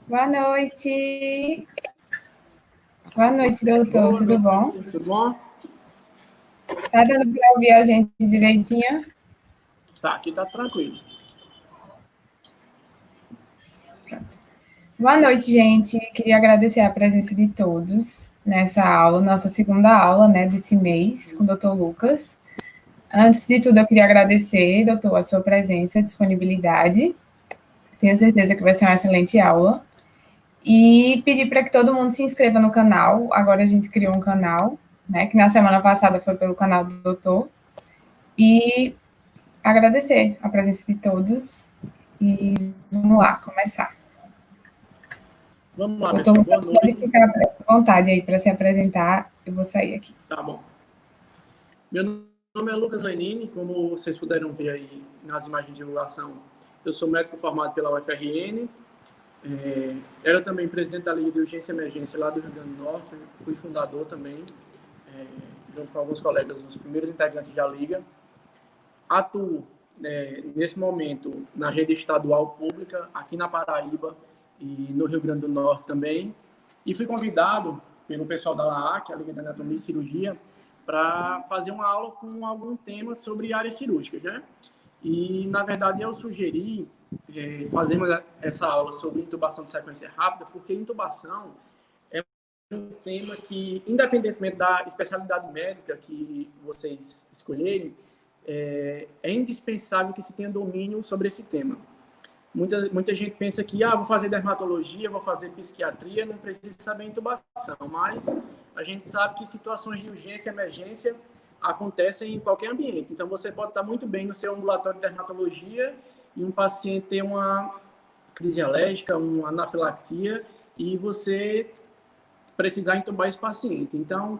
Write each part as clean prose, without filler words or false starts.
Boa noite. Boa noite, doutor. Tudo bom? Tudo bom? Tá dando para ouvir a gente direitinho? Tá, aqui tá tranquilo. Boa noite, gente. Queria agradecer a presença de todos nessa aula, nossa segunda aula, né, desse mês, com o doutor Lucas. Antes de tudo, eu queria agradecer, doutor, a sua presença, disponibilidade. Tenho certeza que vai ser uma excelente aula. E pedir para que todo mundo se inscreva no canal. Agora a gente criou um canal, né, que na semana passada foi pelo canal do doutor. E agradecer a presença de todos. E vamos lá, começar. Vamos lá, Doutor pessoal. Lucas, Boa noite. pode ficar à vontade aí para se apresentar. Eu vou sair aqui. Tá bom. Meu nome é Lucas Lenini, como vocês puderam ver aí nas imagens de divulgação. Eu sou médico formado pela UFRN. Era também presidente da Liga de Urgência e Emergência lá do Rio Grande do Norte. Fui fundador também, junto com alguns colegas, os primeiros integrantes da Liga. Atuo, nesse momento, na rede estadual pública, aqui na Paraíba e no Rio Grande do Norte também. E fui convidado pelo pessoal da LAAC, a Liga de Anatomia e Cirurgia, para fazer uma aula com algum tema sobre área cirúrgica, né? E, na verdade, eu sugeri fazermos essa aula sobre intubação de sequência rápida, porque intubação é um tema que, independentemente da especialidade médica que vocês escolherem, é indispensável que se tenha domínio sobre esse tema. Muita gente pensa que vou fazer dermatologia, vou fazer psiquiatria, não preciso saber intubação, mas a gente sabe que situações de urgência e emergência acontecem em qualquer ambiente. Então, você pode estar muito bem no seu ambulatório de dermatologia e um paciente ter uma crise alérgica, uma anafilaxia, e você precisar intubar esse paciente. Então,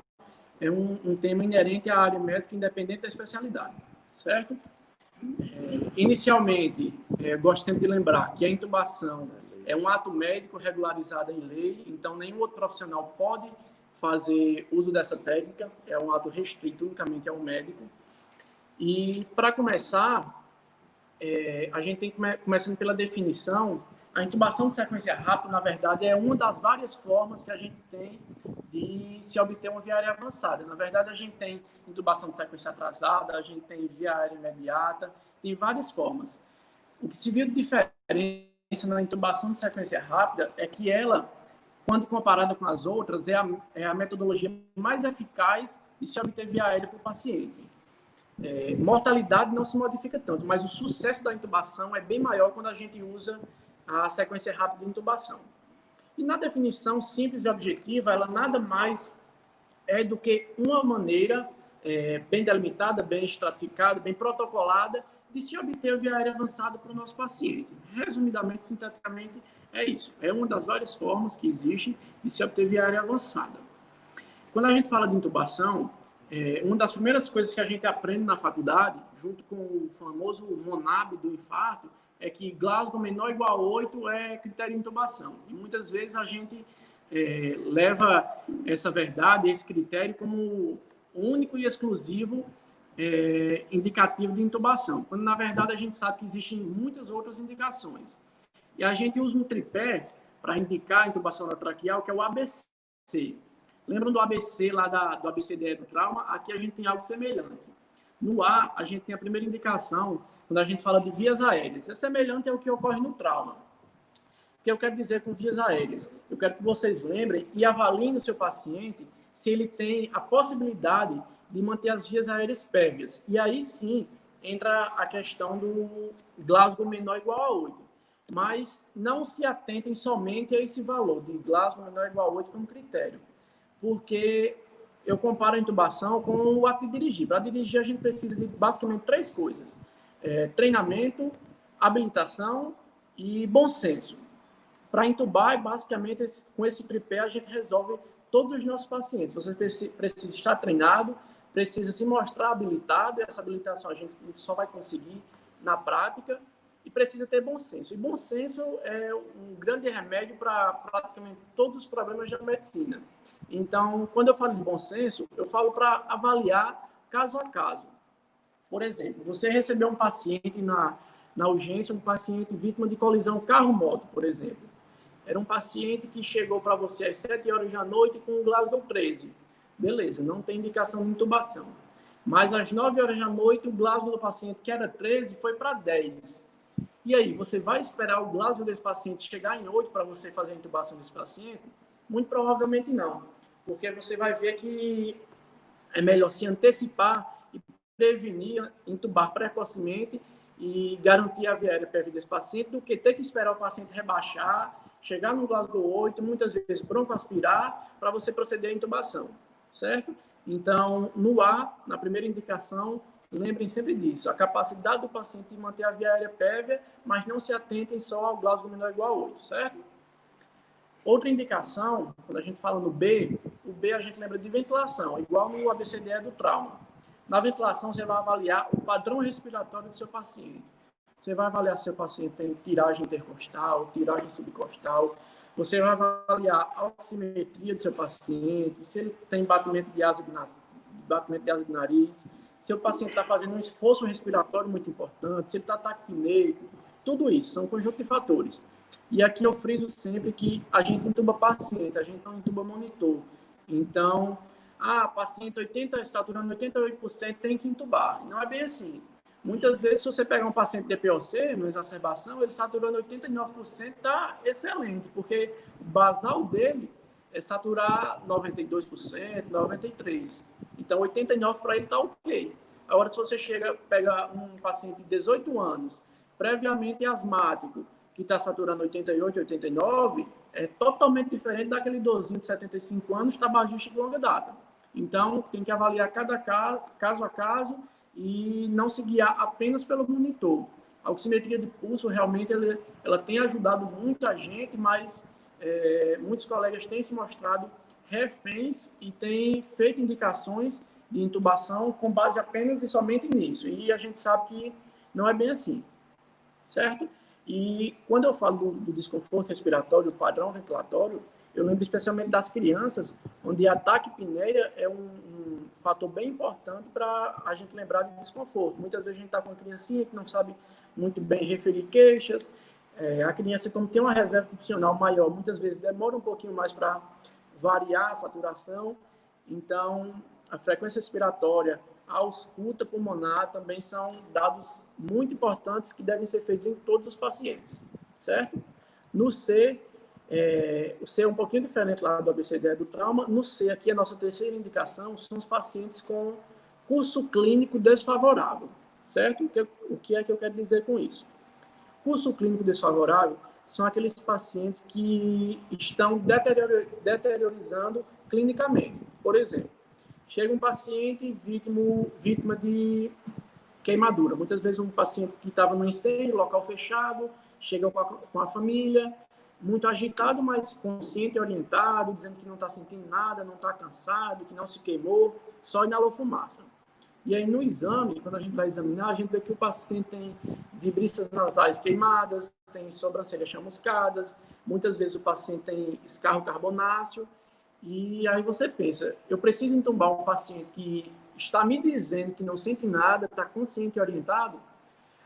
é um tema inerente à área médica, independente da especialidade, certo? Inicialmente, gosto sempre de lembrar que a intubação é um ato médico regularizado em lei, então nenhum outro profissional pode fazer uso dessa técnica, é um ato restrito unicamente ao médico. E, para começar, a gente tem que começando pela definição. A intubação de sequência rápida, na verdade, é uma das várias formas que a gente tem de se obter uma via aérea avançada. Na verdade, a gente tem intubação de sequência atrasada, a gente tem via aérea imediata, tem várias formas. O que se viu de diferença na intubação de sequência rápida é que ela, quando comparada com as outras, é a metodologia mais eficaz de se obter via aérea para o paciente. Mortalidade não se modifica tanto, mas o sucesso da intubação é bem maior quando a gente usa a sequência rápida de intubação. E na definição simples e objetiva, ela nada mais é do que uma maneira bem delimitada, bem estratificada, bem protocolada de se obter a via aérea avançada para o nosso paciente. Resumidamente, sinteticamente, é isso. É uma das várias formas que existe de se obter via aérea avançada. Quando a gente fala de intubação, uma das primeiras coisas que a gente aprende na faculdade, junto com o famoso MONAB do infarto, é que Glasgow menor ou igual a 8 é critério de intubação. E muitas vezes a gente leva essa verdade, esse critério, como único e exclusivo indicativo de intubação, quando na verdade a gente sabe que existem muitas outras indicações. E a gente usa um tripé para indicar a intubação traqueal, que é o ABC. Lembram do ABC lá do ABCDE do trauma? Aqui a gente tem algo semelhante. No A, a gente tem a primeira indicação, quando a gente fala de vias aéreas. É semelhante ao que ocorre no trauma. O que eu quero dizer com vias aéreas? Eu quero que vocês lembrem e avaliem o seu paciente se ele tem a possibilidade de manter as vias aéreas pérvias. E aí sim entra a questão do Glasgow menor ou igual a 8. Mas não se atentem somente a esse valor de Glasgow menor ou igual a 8 como critério. Porque eu comparo a intubação com o ato de dirigir. Para dirigir, a gente precisa de basicamente 3 coisas. Treinamento, habilitação e bom senso. Para intubar, basicamente, com esse tripé, a gente resolve todos os nossos pacientes. Você precisa estar treinado, precisa se mostrar habilitado, e essa habilitação a gente só vai conseguir na prática. e precisa ter bom senso. E bom senso é um grande remédio para praticamente todos os problemas da medicina. Então, quando eu falo de bom senso, eu falo para avaliar caso a caso. Por exemplo, você recebeu um paciente na urgência, um paciente vítima de colisão carro-moto, por exemplo. Era um paciente que chegou para você às 7 horas da noite com um Glasgow 13. Beleza, não tem indicação de intubação. Mas às 9 horas da noite, o Glasgow do paciente, que era 13, foi para 10. E aí, você vai esperar o Glasgow desse paciente chegar em 8 para você fazer a intubação desse paciente? Muito provavelmente não. Porque você vai ver que é melhor se antecipar e prevenir, intubar precocemente e garantir a via aérea PV desse paciente do que ter que esperar o paciente rebaixar, chegar no Glasgow 8, muitas vezes broncoaspirar, para você proceder à intubação, certo? Então, no A, na primeira indicação, lembrem sempre disso, a capacidade do paciente de manter a via aérea PV, mas não se atentem só ao Glasgow menor ou igual a 8, certo? Outra indicação, quando a gente fala no B, o B a gente lembra de ventilação, igual no ABCDE do trauma. Na ventilação, você vai avaliar o padrão respiratório do seu paciente. Você vai avaliar se o seu paciente tem tiragem intercostal, tiragem subcostal. Você vai avaliar a oximetria do seu paciente, se ele tem batimento de asa de nariz, se o paciente está fazendo um esforço respiratório muito importante, se ele está taquipneico, tudo isso, são um conjunto de fatores. E aqui eu friso sempre que a gente intuba paciente, a gente não intuba monitor. Então, paciente 80, saturando 88%, tem que intubar. Não é bem assim. Muitas vezes, se você pegar um paciente de DPOC, na exacerbação, ele saturando 89%, está excelente, porque o basal dele é saturar 92%, 93%. Então, 89% para ele está ok. Agora, se você pega um paciente de 18 anos, previamente asmático, que está saturando 88, 89, é totalmente diferente daquele idosinho de 75 anos, tabagista de longa data. Então, tem que avaliar cada caso a caso e não se guiar apenas pelo monitor. A oximetria de pulso, realmente, ela tem ajudado muita gente, mas muitos colegas têm se mostrado reféns e têm feito indicações de intubação com base apenas e somente nisso. E a gente sabe que não é bem assim, certo? E quando eu falo do desconforto respiratório, do padrão ventilatório, eu lembro especialmente das crianças, onde a taquipneia é um fator bem importante para a gente lembrar de desconforto. Muitas vezes a gente está com uma criancinha que não sabe muito bem referir queixas. A criança, como tem uma reserva funcional maior, muitas vezes demora um pouquinho mais para variar a saturação. Então, a frequência respiratória, a ausculta pulmonar também são dados muito importantes que devem ser feitos em todos os pacientes, certo? No C, o C é um pouquinho diferente lá do ABCDE do trauma. No C, aqui a nossa terceira indicação são os pacientes com curso clínico desfavorável, certo? O que é que eu quero dizer com isso? Curso clínico desfavorável são aqueles pacientes que estão deteriorizando clinicamente. Por exemplo, chega um paciente vítima de queimadura. Muitas vezes um paciente que estava no incêndio, local fechado, chega com a família, muito agitado, mas consciente e orientado, dizendo que não está sentindo nada, não está cansado, que não se queimou, só inalou fumaça. E aí, no exame, quando a gente vai examinar, a gente vê que o paciente tem vibrícias nasais queimadas, tem sobrancelhas chamuscadas, muitas vezes o paciente tem escarro carbonáceo. E aí você pensa, eu preciso entubar um paciente que está me dizendo que não sente nada, está consciente e orientado,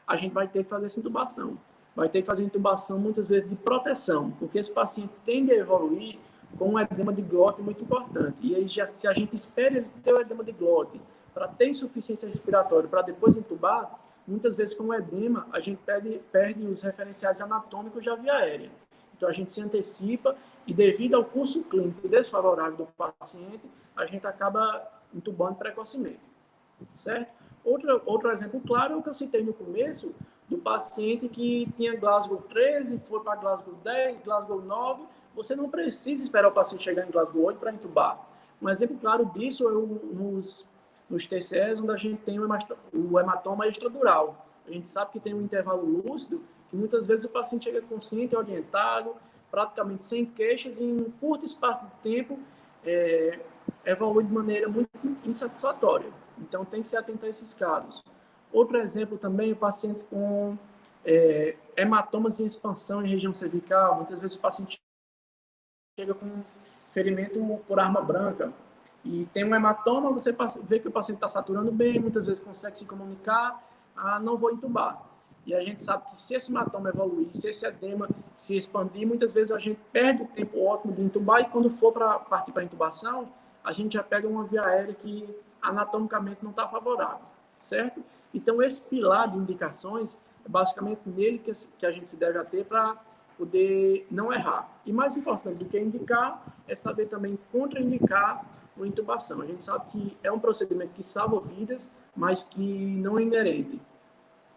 a gente vai ter que fazer essa intubação. Vai ter que fazer intubação muitas vezes de proteção, porque esse paciente tende a evoluir com um edema de glote muito importante. E aí, se a gente espera ele ter o edema de glote para ter insuficiência respiratória, para depois intubar, muitas vezes com o edema, a gente perde os referenciais anatômicos da via aérea. Então, a gente se antecipa e, devido ao curso clínico desfavorável do paciente, a gente acaba intubando precocemente, certo? Outro exemplo claro é o que eu citei no começo, do paciente que tinha Glasgow 13, foi para Glasgow 10, Glasgow 9. Você não precisa esperar o paciente chegar em Glasgow 8 para intubar. Um exemplo claro disso é nos TCEs, onde a gente tem o hematoma extradural. A gente sabe que tem um intervalo lúcido, que muitas vezes o paciente chega consciente, orientado, praticamente sem queixas, e em um curto espaço de tempo evolui de maneira muito insatisfatória. Então, tem que se atentar a esses casos. Outro exemplo também, pacientes com hematomas em expansão em região cervical. Muitas vezes o paciente chega com ferimento por arma branca e tem um hematoma, você vê que o paciente está saturando bem, muitas vezes consegue se comunicar, não vou entubar. E a gente sabe que se esse hematoma evoluir, se esse edema se expandir, muitas vezes a gente perde o tempo ótimo de intubar e quando for para partir para intubação, a gente já pega uma via aérea que anatomicamente não está favorável, certo? Então, esse pilar de indicações é basicamente nele que a gente se deve ater para poder não errar. E mais importante do que indicar é saber também contraindicar a intubação. A gente sabe que é um procedimento que salva vidas, mas que não é inerente.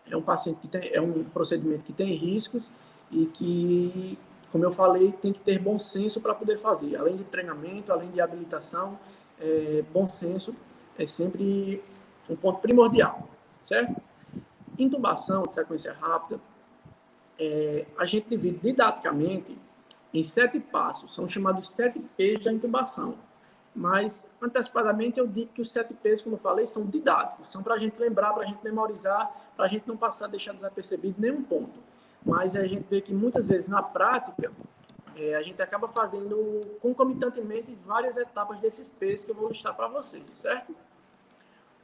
É um procedimento que tem riscos e que, como eu falei, tem que ter bom senso para poder fazer. Além de treinamento, além de habilitação, bom senso é sempre um ponto primordial, certo? Intubação de sequência rápida, a gente divide didaticamente em 7 passos, são chamados 7 P's da intubação. Mas, antecipadamente, eu digo que os 7 P's, como eu falei, são didáticos, são para a gente lembrar, para a gente memorizar, para a gente não passar, deixar desapercebido nenhum ponto. Mas a gente vê que muitas vezes na prática, a gente acaba fazendo concomitantemente várias etapas desses P's que eu vou listar para vocês, certo?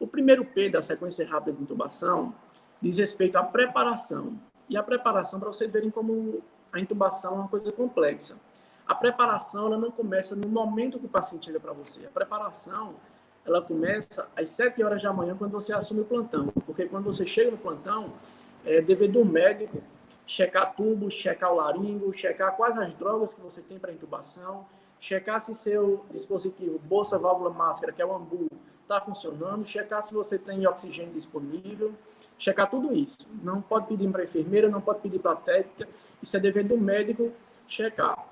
O primeiro P da sequência rápida de intubação diz respeito à preparação. E a preparação, para vocês verem como a intubação é uma coisa complexa. A preparação, ela não começa no momento que o paciente chega para você. A preparação, ela começa às 7 horas da manhã, quando você assume o plantão. Porque quando você chega no plantão, é dever do médico checar tubo, checar o laringo, checar quais as drogas que você tem para intubação, checar se seu dispositivo, bolsa, válvula, máscara, que é o AMBU, está funcionando, checar se você tem oxigênio disponível, checar tudo isso. Não pode pedir para a enfermeira, não pode pedir para a técnica, isso é dever do médico checar.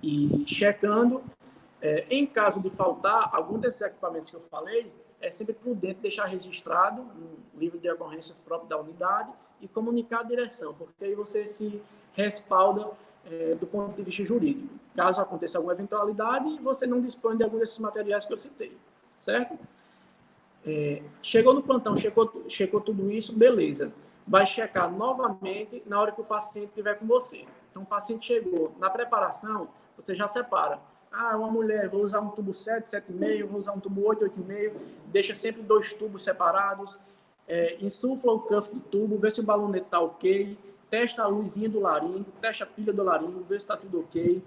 E checando, em caso de faltar algum desses equipamentos que eu falei, é sempre prudente deixar registrado no livro de ocorrências próprio da unidade e comunicar a direção, porque aí você se respalda do ponto de vista jurídico. Caso aconteça alguma eventualidade, você não dispõe de algum desses materiais que eu citei, certo? Chegou no plantão, checou tudo isso, beleza. Vai checar novamente na hora que o paciente estiver com você. Então, o paciente chegou. Na preparação, você já separa. Uma mulher, vou usar um tubo 7, 7,5, vou usar um tubo 8, 8,5. Deixa sempre 2 tubos separados. Insufla o cuff do tubo, vê se o balonete está ok. Testa a luzinha do laringo, testa a pilha do laringo, vê se está tudo ok.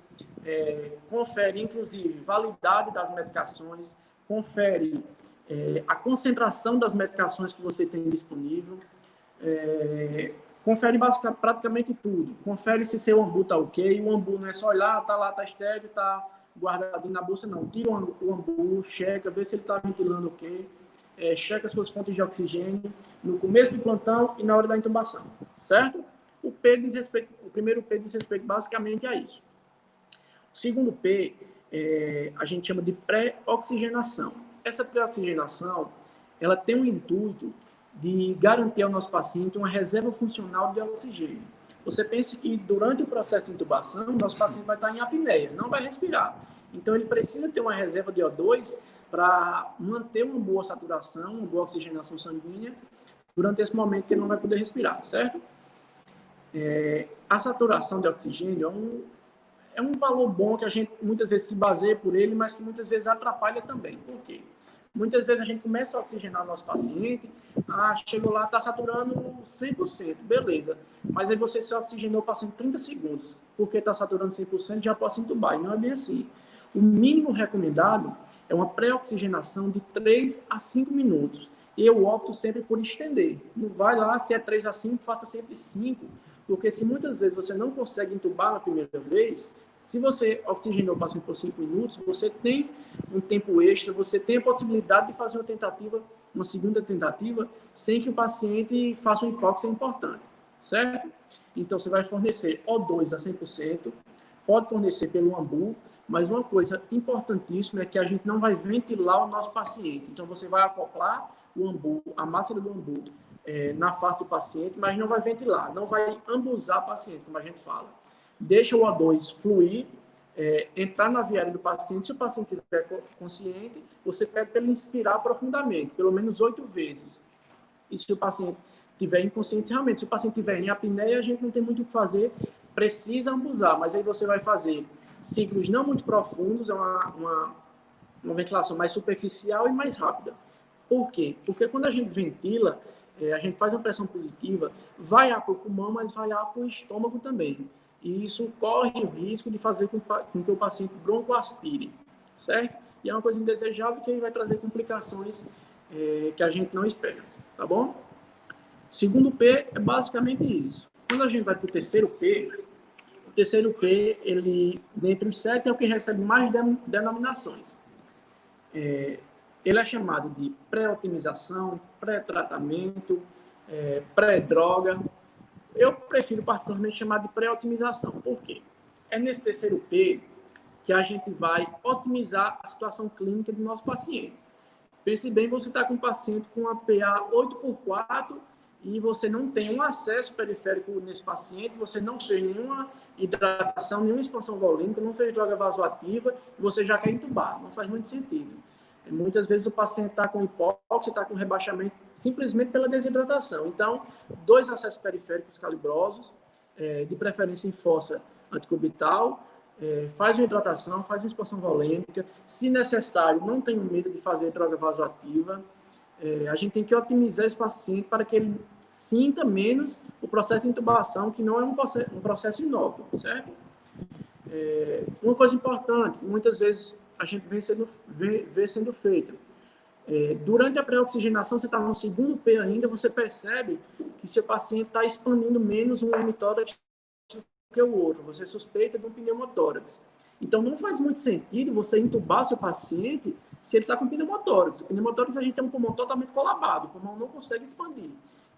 Confere, inclusive, validade das medicações. Confere a concentração das medicações que você tem disponível. Confere praticamente tudo. Confere se seu AMBU está ok. O AMBU não é só olhar, está lá, está estéreo, está guardadinho na bolsa, não. Tira o AMBU, checa, vê se ele está ventilando ok. Checa suas fontes de oxigênio no começo do plantão e na hora da intubação, certo? O primeiro P diz respeito basicamente a isso. O segundo P, a gente chama de pré-oxigenação. Essa pré-oxigenação, ela tem o intuito de garantir ao nosso paciente uma reserva funcional de oxigênio. Você pensa que durante o processo de intubação, o nosso paciente vai estar em apneia, não vai respirar. Então, ele precisa ter uma reserva de O2 para manter uma boa saturação, uma boa oxigenação sanguínea durante esse momento que ele não vai poder respirar, certo? A saturação de oxigênio é um valor bom que a gente muitas vezes se baseia por ele, mas que muitas vezes atrapalha também. Por quê? Muitas vezes a gente começa a oxigenar o nosso paciente, chegou lá, está saturando 100%, beleza. Mas aí você só oxigenou o paciente 30 segundos, porque está saturando 100%, já posso intubar. E não é bem assim. O mínimo recomendado é uma pré-oxigenação de 3 a 5 minutos. Eu opto sempre por estender. Não vai lá, se é 3 a 5, faça sempre 5, porque se muitas vezes você não consegue intubar na primeira vez, se você oxigenou o paciente por 5 minutos, você tem um tempo extra, você tem a possibilidade de fazer uma segunda tentativa, sem que o paciente faça uma hipóxia importante, certo? Então, você vai fornecer O2 a 100%, pode fornecer pelo AMBU, mas uma coisa importantíssima é que a gente não vai ventilar o nosso paciente. Então, você vai acoplar o AMBU, a máscara do AMBU, na face do paciente, mas não vai ventilar, não vai ambusar o paciente, como a gente fala. Deixa o O2 fluir, entrar na via aérea do paciente. Se o paciente estiver consciente, você pede para ele inspirar profundamente, pelo menos 8 vezes. E se o paciente tiver inconsciente, realmente, se o paciente tiver em apneia, a gente não tem muito o que fazer, precisa ambusar, mas aí você vai fazer ciclos não muito profundos, é uma ventilação mais superficial e mais rápida. Por quê? Porque quando a gente ventila, a gente faz uma pressão positiva, vai para o pulmão, mas vai para o estômago também. E isso corre o risco de fazer com que o paciente broncoaspire, certo? E é uma coisa indesejável que vai trazer complicações que a gente não espera, tá bom? Segundo P é basicamente isso. Quando a gente vai para o terceiro P, ele, dentre os 7, é o que recebe mais denominações. Ele é chamado de pré-otimização, pré-tratamento, pré-droga. Eu prefiro particularmente chamar de pré-otimização. Por quê? É nesse terceiro P que a gente vai otimizar a situação clínica do nosso paciente. Pense bem, você está com um paciente com uma PA 8x4 e você não tem um acesso periférico nesse paciente, você não fez nenhuma hidratação, nenhuma expansão volêmica, não fez droga vasoativa, e você já quer entubar. Não faz muito sentido. Muitas vezes o paciente está com hipóxia, está com rebaixamento simplesmente pela desidratação. Então, 2 acessos periféricos calibrosos, de preferência em fossa anticubital, faz uma hidratação, faz uma expansão volêmica. Se necessário, não tenha medo de fazer droga vasoativa. A gente tem que otimizar esse paciente para que ele sinta menos o processo de intubação, que não é um processo inócuo, certo? Uma coisa importante, muitas vezes a gente vê sendo feita. Durante a pré-oxigenação, você está no segundo P ainda, você percebe que seu paciente está expandindo menos um hemitórax que o outro. Você suspeita de um pneumotórax. Então, não faz muito sentido você intubar seu paciente se ele está com pneumotórax. O pneumotórax, a gente tem um pulmão totalmente colapsado, o pulmão não consegue expandir.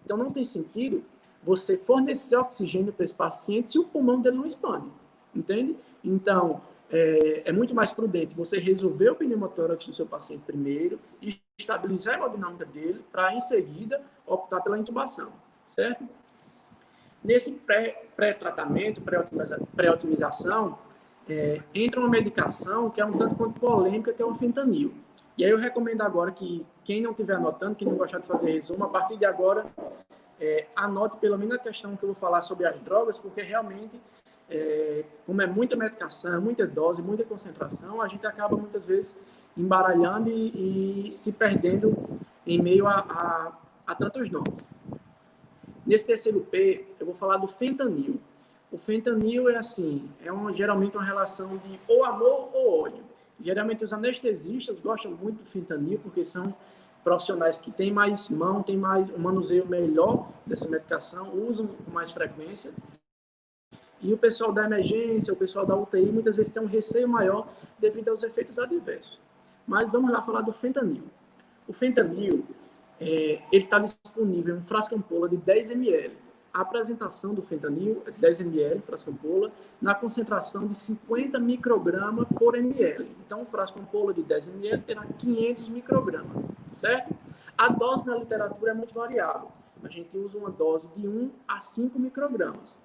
Então, não tem sentido você fornecer oxigênio para esse paciente se o pulmão dele não expande. Entende? Então, é muito mais prudente você resolver o pneumotórax do seu paciente primeiro e estabilizar a hemodinâmica dele para, em seguida, optar pela intubação. Certo? Nesse pré-tratamento, pré-otimização, entra uma medicação que é um tanto quanto polêmica, que é o fentanil. E aí eu recomendo agora que quem não estiver anotando, quem não gostar de fazer resumo, a partir de agora, anote pelo menos a questão que eu vou falar sobre as drogas, porque realmente, como é muita medicação, muita dose, muita concentração, a gente acaba muitas vezes embaralhando e se perdendo em meio a tantos nomes. Nesse terceiro P, eu vou falar do fentanil. O fentanil é assim, geralmente uma relação de ou amor ou ódio. Geralmente os anestesistas gostam muito do fentanil porque são profissionais que têm mais mão, têm mais um manuseio melhor dessa medicação, usam com mais frequência. E o pessoal da emergência, o pessoal da UTI, muitas vezes tem um receio maior devido aos efeitos adversos. Mas vamos lá falar do fentanil. O fentanil, ele está disponível em um frasco ampola de 10 ml. A apresentação do fentanil é 10 ml, frasco ampola, na concentração de 50 microgramas por ml. Então, um frasco ampola de 10 ml terá 500 microgramas, certo? A dose na literatura é muito variável. A gente usa uma dose de 1 a 5 microgramas.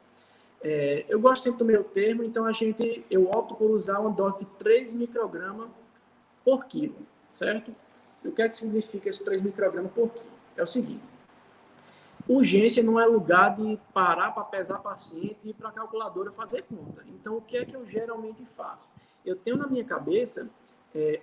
Eu gosto sempre do meu termo, então eu opto por usar uma dose de 3 microgramas por quilo, certo? E o que é que significa esse 3 microgramas por quilo? É o seguinte: urgência não é lugar de parar para pesar paciente e ir para a calculadora fazer conta. Então, o que é que eu geralmente faço? Eu tenho na minha cabeça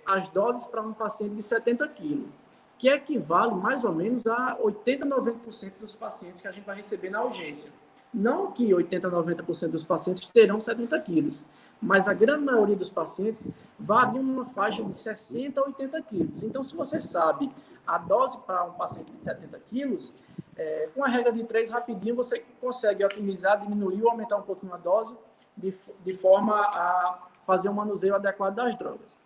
as doses para um paciente de 70 quilos, que equivale mais ou menos a 80, 90% dos pacientes que a gente vai receber na urgência. Não que 80, 90% dos pacientes terão 70 quilos, mas a grande maioria dos pacientes varia numa faixa de 60 a 80 quilos. Então, se você sabe a dose para um paciente de 70 quilos, com a regra de 3, rapidinho, você consegue otimizar, diminuir ou aumentar um pouquinho a dose de forma a fazer um manuseio adequado das drogas.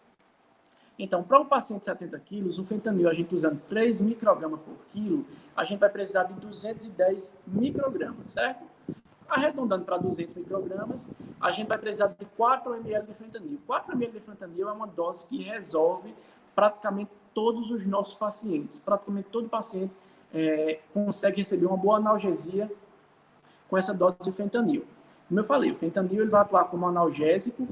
Então, para um paciente de 70 quilos, o fentanil, a gente usando 3 microgramas por quilo, a gente vai precisar de 210 microgramas, certo? Arredondando para 200 microgramas, a gente vai precisar de 4 ml de fentanil. 4 ml de fentanil é uma dose que resolve praticamente todos os nossos pacientes. Praticamente todo paciente consegue receber uma boa analgesia com essa dose de fentanil. Como eu falei, o fentanil ele vai atuar como analgésico,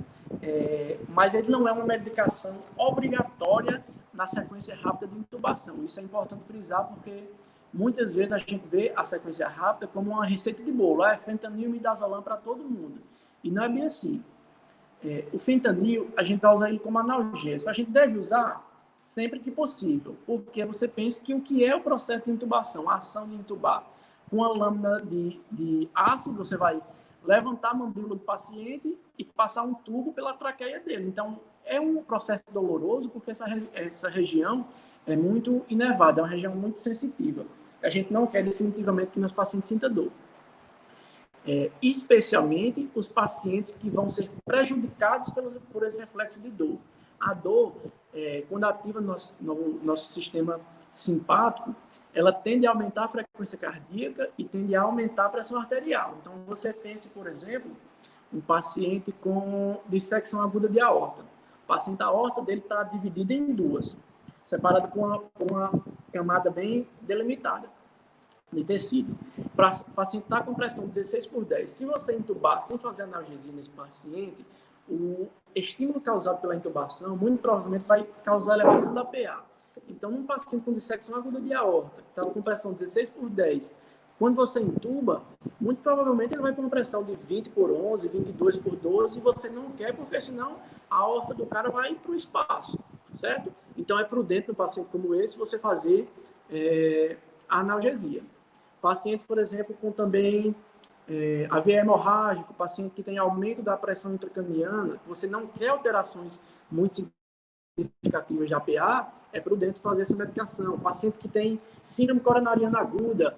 mas ele não é uma medicação obrigatória na sequência rápida de intubação. Isso é importante frisar porque Muitas vezes a gente vê a sequência rápida como uma receita de bolo, é fentanil e midazolam para todo mundo. E não é bem assim. O fentanil, a gente vai usar ele como analgésico. A gente deve usar sempre que possível, porque você pensa que o que é o processo de intubação, a ação de intubar. Com a lâmina de ácido, você vai levantar a mandíbula do paciente e passar um tubo pela traqueia dele. Então, é um processo doloroso, porque essa região é muito inervada, é uma região muito sensitiva. A gente não quer definitivamente que meus pacientes sintam dor. Especialmente os pacientes que vão ser prejudicados por esse reflexo de dor. A dor, quando ativa no nosso sistema simpático, ela tende a aumentar a frequência cardíaca e tende a aumentar a pressão arterial. Então, você pense, por exemplo, um paciente com dissecção aguda de aorta. O paciente, a aorta dele está dividida em duas, separada com uma camada bem delimitada de tecido. O paciente está com pressão 16/10. Se você intubar sem fazer analgesia nesse paciente, o estímulo causado pela intubação muito provavelmente vai causar elevação da PA. Então, um paciente com dissecção aguda de aorta, que está com pressão 16/10, quando você intuba, muito provavelmente ele vai com uma pressão de 20/11, 22/12, e você não quer, porque senão a aorta do cara vai para o espaço, certo? Então, é prudente no paciente como esse você fazer a analgesia. Pacientes, por exemplo, com também AVE hemorrágico, paciente que tem aumento da pressão intracraniana, você não quer alterações muito significativas de APA, é prudente fazer essa medicação. Paciente que tem síndrome coronariana aguda,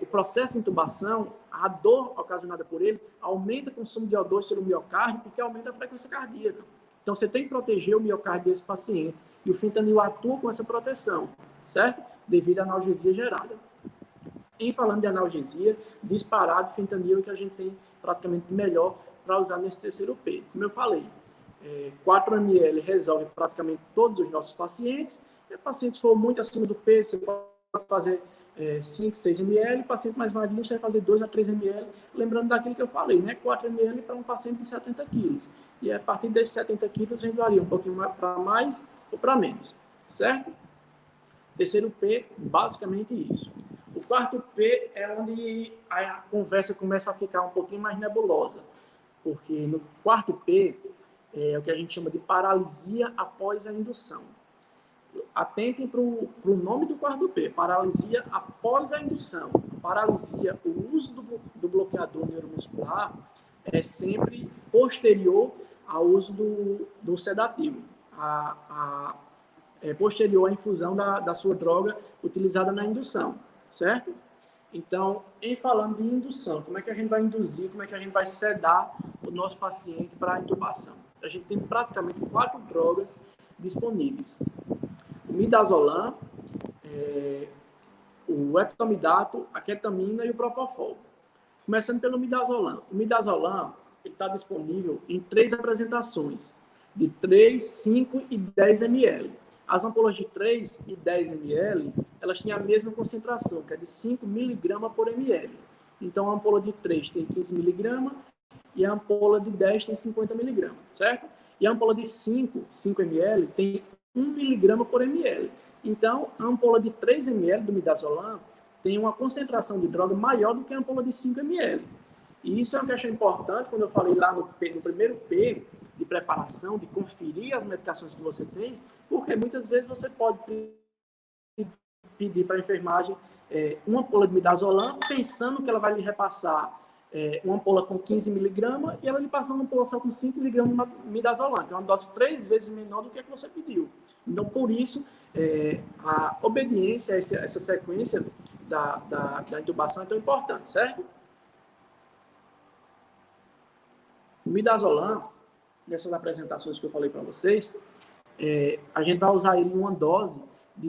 o processo de intubação, a dor ocasionada por ele, aumenta o consumo de O2 pelo miocárdio, porque aumenta a frequência cardíaca. Então, você tem que proteger o miocárdio desse paciente. E o fentanil atua com essa proteção, certo? Devido à analgesia gerada. Em falando de analgesia, disparado, fentanil é que a gente tem praticamente melhor para usar nesse terceiro P. Como eu falei, 4 ml resolve praticamente todos os nossos pacientes. Se o paciente for muito acima do P, você pode fazer 5, 6 ml. Paciente mais magrinho, você vai fazer 2 a 3 ml. Lembrando daquilo que eu falei, né? 4 ml para um paciente de 70 quilos. E a partir desses 70 quilos, a gente varia um pouquinho para mais ou para menos, certo? Terceiro P, basicamente isso. O quarto P é onde a conversa começa a ficar um pouquinho mais nebulosa, porque no quarto P é o que a gente chama de paralisia após a indução. Atentem para o nome do quarto P, paralisia após a indução. Paralisia, o uso do bloqueador neuromuscular é sempre posterior ao uso do sedativo, posterior à infusão da sua droga utilizada na indução, certo? Então, em falando de indução, como é que a gente vai induzir, como é que a gente vai sedar o nosso paciente para a intubação? A gente tem praticamente 4 drogas disponíveis. O midazolam, o eptomidato, a ketamina e o propofol. Começando pelo midazolam. O midazolam está disponível em 3 apresentações, de 3, 5 e 10 ml. As ampolas de 3 e 10 ml, elas têm a mesma concentração, que é de 5 mg por ml. Então, a ampola de 3 tem 15 mg e a ampola de 10 tem 50 mg, certo? E a ampola de 5 ml, tem 1 mg por ml. Então, a ampola de 3 ml do midazolam tem uma concentração de droga maior do que a ampola de 5 ml. E isso é uma questão importante, quando eu falei lá no primeiro P, de preparação, de conferir as medicações que você tem, porque muitas vezes você pode pedir para a enfermagem uma ampola de midazolam, pensando que ela vai lhe repassar uma ampola com 15 mg e ela lhe passa uma ampola só com 5 mg de midazolam, que é uma dose 3 vezes menor do que a que você pediu. Então, por isso, a obediência a essa sequência da intubação é tão importante, certo? O midazolam, nessas apresentações que eu falei para vocês, a gente vai usar ele em uma dose de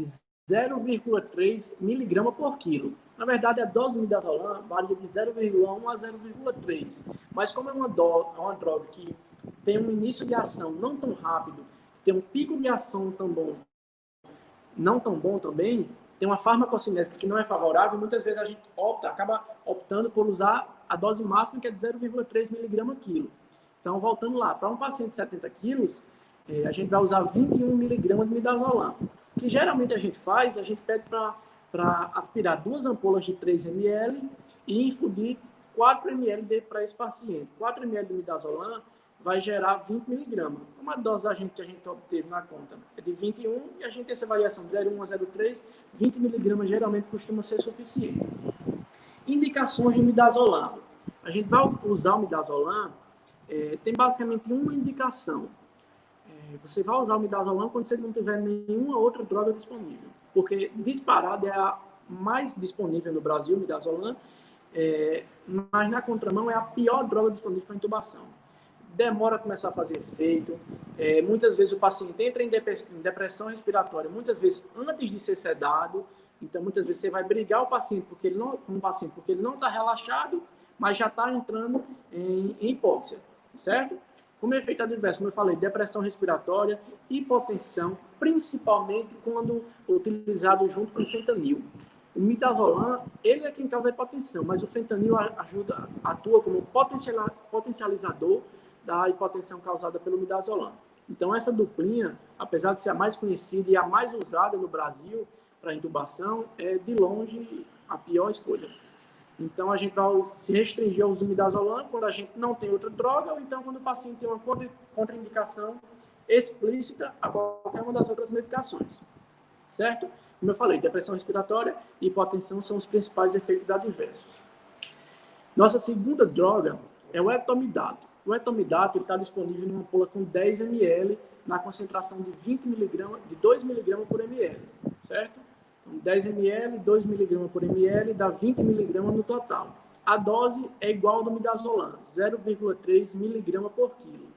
0,3 mg por quilo. Na verdade, a dose de midazolam varia de 0,1 a 0,3. Mas como é uma droga que tem um início de ação não tão rápido, tem um pico de ação não tão bom também, tem uma farmacocinética que não é favorável, muitas vezes a gente acaba optando por usar a dose máxima, que é de 0,3 mg quilo. Então, voltando lá, para um paciente de 70 quilos, a gente vai usar 21 mg de midazolam. O que geralmente a gente faz, a gente pede para para aspirar 2 ampolas de 3 ml e infundir 4 ml para esse paciente. 4 ml de midazolam vai gerar 20 miligramas. Como a dosagem que a gente obteve na conta é de 21, e a gente tem essa variação de 0,1 a 0,3, 20 miligramas geralmente costuma ser suficiente. Indicações de midazolam. A gente vai usar o midazolam, tem basicamente uma indicação. Você vai usar o midazolam quando você não tiver nenhuma outra droga disponível. Porque disparado é a mais disponível no Brasil, o midazolam, mas na contramão é a pior droga disponível para intubação. Demora a começar a fazer efeito, muitas vezes o paciente entra em depressão respiratória, muitas vezes antes de ser sedado, então muitas vezes você vai brigar o paciente porque ele não está relaxado, mas já está entrando em hipóxia, certo? Como efeito adverso, como eu falei, depressão respiratória, hipotensão, principalmente quando utilizado junto com o fentanil. O midazolam, ele é quem causa a hipotensão, mas o fentanil atua como potencializador da hipotensão causada pelo midazolam. Então, essa duplinha, apesar de ser a mais conhecida e a mais usada no Brasil para intubação, é de longe a pior escolha. Então, a gente vai se restringir ao uso do midazolam quando a gente não tem outra droga, ou então quando o paciente tem uma contraindicação explícita a qualquer uma das outras medicações. Certo? Como eu falei, depressão respiratória e hipotensão são os principais efeitos adversos. Nossa segunda droga é o etomidato. O etomidato está disponível em uma ampola com 10 ml na concentração de 20 mg, de 2 mg por ml, certo? Então, 10 ml, 2 mg por ml, dá 20 mg no total. A dose é igual ao do midazolam, 0,3 mg por quilo.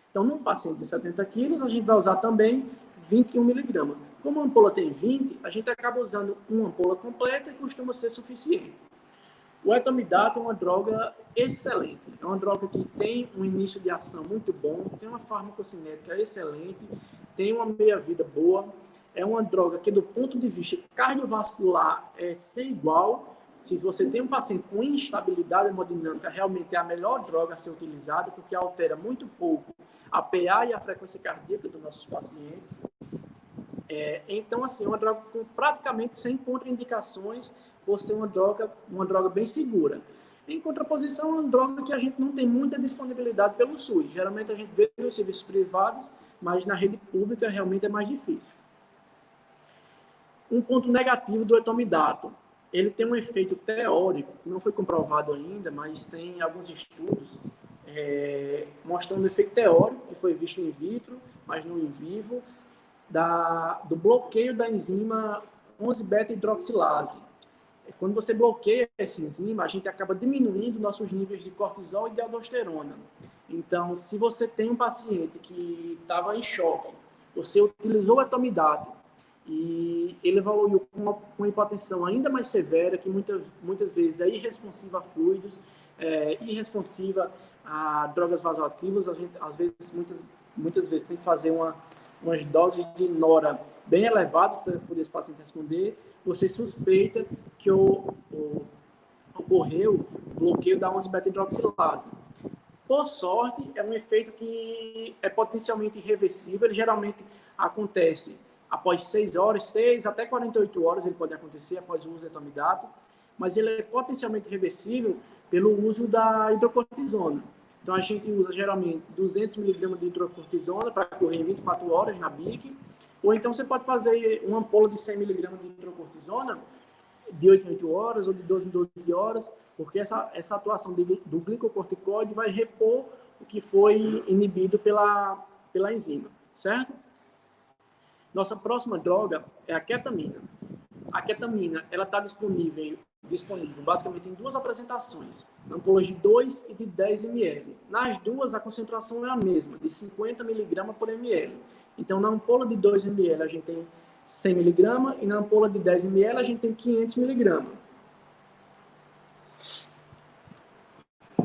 Então, num paciente de 70 quilos, a gente vai usar também 21 mg. Como a ampola tem 20, a gente acaba usando uma ampola completa e costuma ser suficiente. O etomidato é uma droga excelente. É uma droga que tem um início de ação muito bom, tem uma farmacocinética excelente, tem uma meia-vida boa. É uma droga que, do ponto de vista cardiovascular, é sem igual. Se você tem um paciente com instabilidade hemodinâmica, realmente é a melhor droga a ser utilizada, porque altera muito pouco a PA e a frequência cardíaca dos nossos pacientes. Então, assim, é uma droga com praticamente sem contraindicações, por ser uma droga bem segura. Em contraposição, é uma droga que a gente não tem muita disponibilidade pelo SUS. Geralmente a gente vê nos serviços privados, mas na rede pública realmente é mais difícil. Um ponto negativo do etomidato. Ele tem um efeito teórico, que não foi comprovado ainda, mas tem alguns estudos mostrando o efeito teórico, que foi visto in vitro, mas não in vivo, do bloqueio da enzima 11-beta-hidroxilase. Quando você bloqueia essa enzima, a gente acaba diminuindo nossos níveis de cortisol e de aldosterona. Então, se você tem um paciente que estava em choque, você utilizou o etomidato e ele evoluiu com uma hipotensão ainda mais severa, que muitas vezes é irresponsiva a fluidos, irresponsiva a drogas vasoativas, a gente, às vezes, muitas vezes tem que fazer umas doses de nora bem elevadas para poder esse paciente responder. Você suspeita que ocorreu bloqueio da 11-beta-hidroxilase. Por sorte, é um efeito que é potencialmente irreversível. Ele geralmente acontece após 6 horas, 6 até 48 horas ele pode acontecer após o uso do etomidato, mas ele é potencialmente reversível pelo uso da hidrocortisona. Então, a gente usa geralmente 200 mg de hidrocortisona para correr em 24 horas na BIC, ou então você pode fazer uma ampola de 100 mg de hidrocortisona de 8 em 8 horas ou de 12 em 12 horas, porque essa atuação do glicocorticoide vai repor o que foi inibido pela enzima, certo? Nossa próxima droga é a ketamina. A ketamina ela está disponível basicamente em 2 apresentações, ampolas de 2 e de 10 ml. Nas duas, a concentração é a mesma, de 50 mg por ml. Então, na ampola de 2 ml, a gente tem 100 mg, e na ampola de 10 ml, a gente tem 500 mg.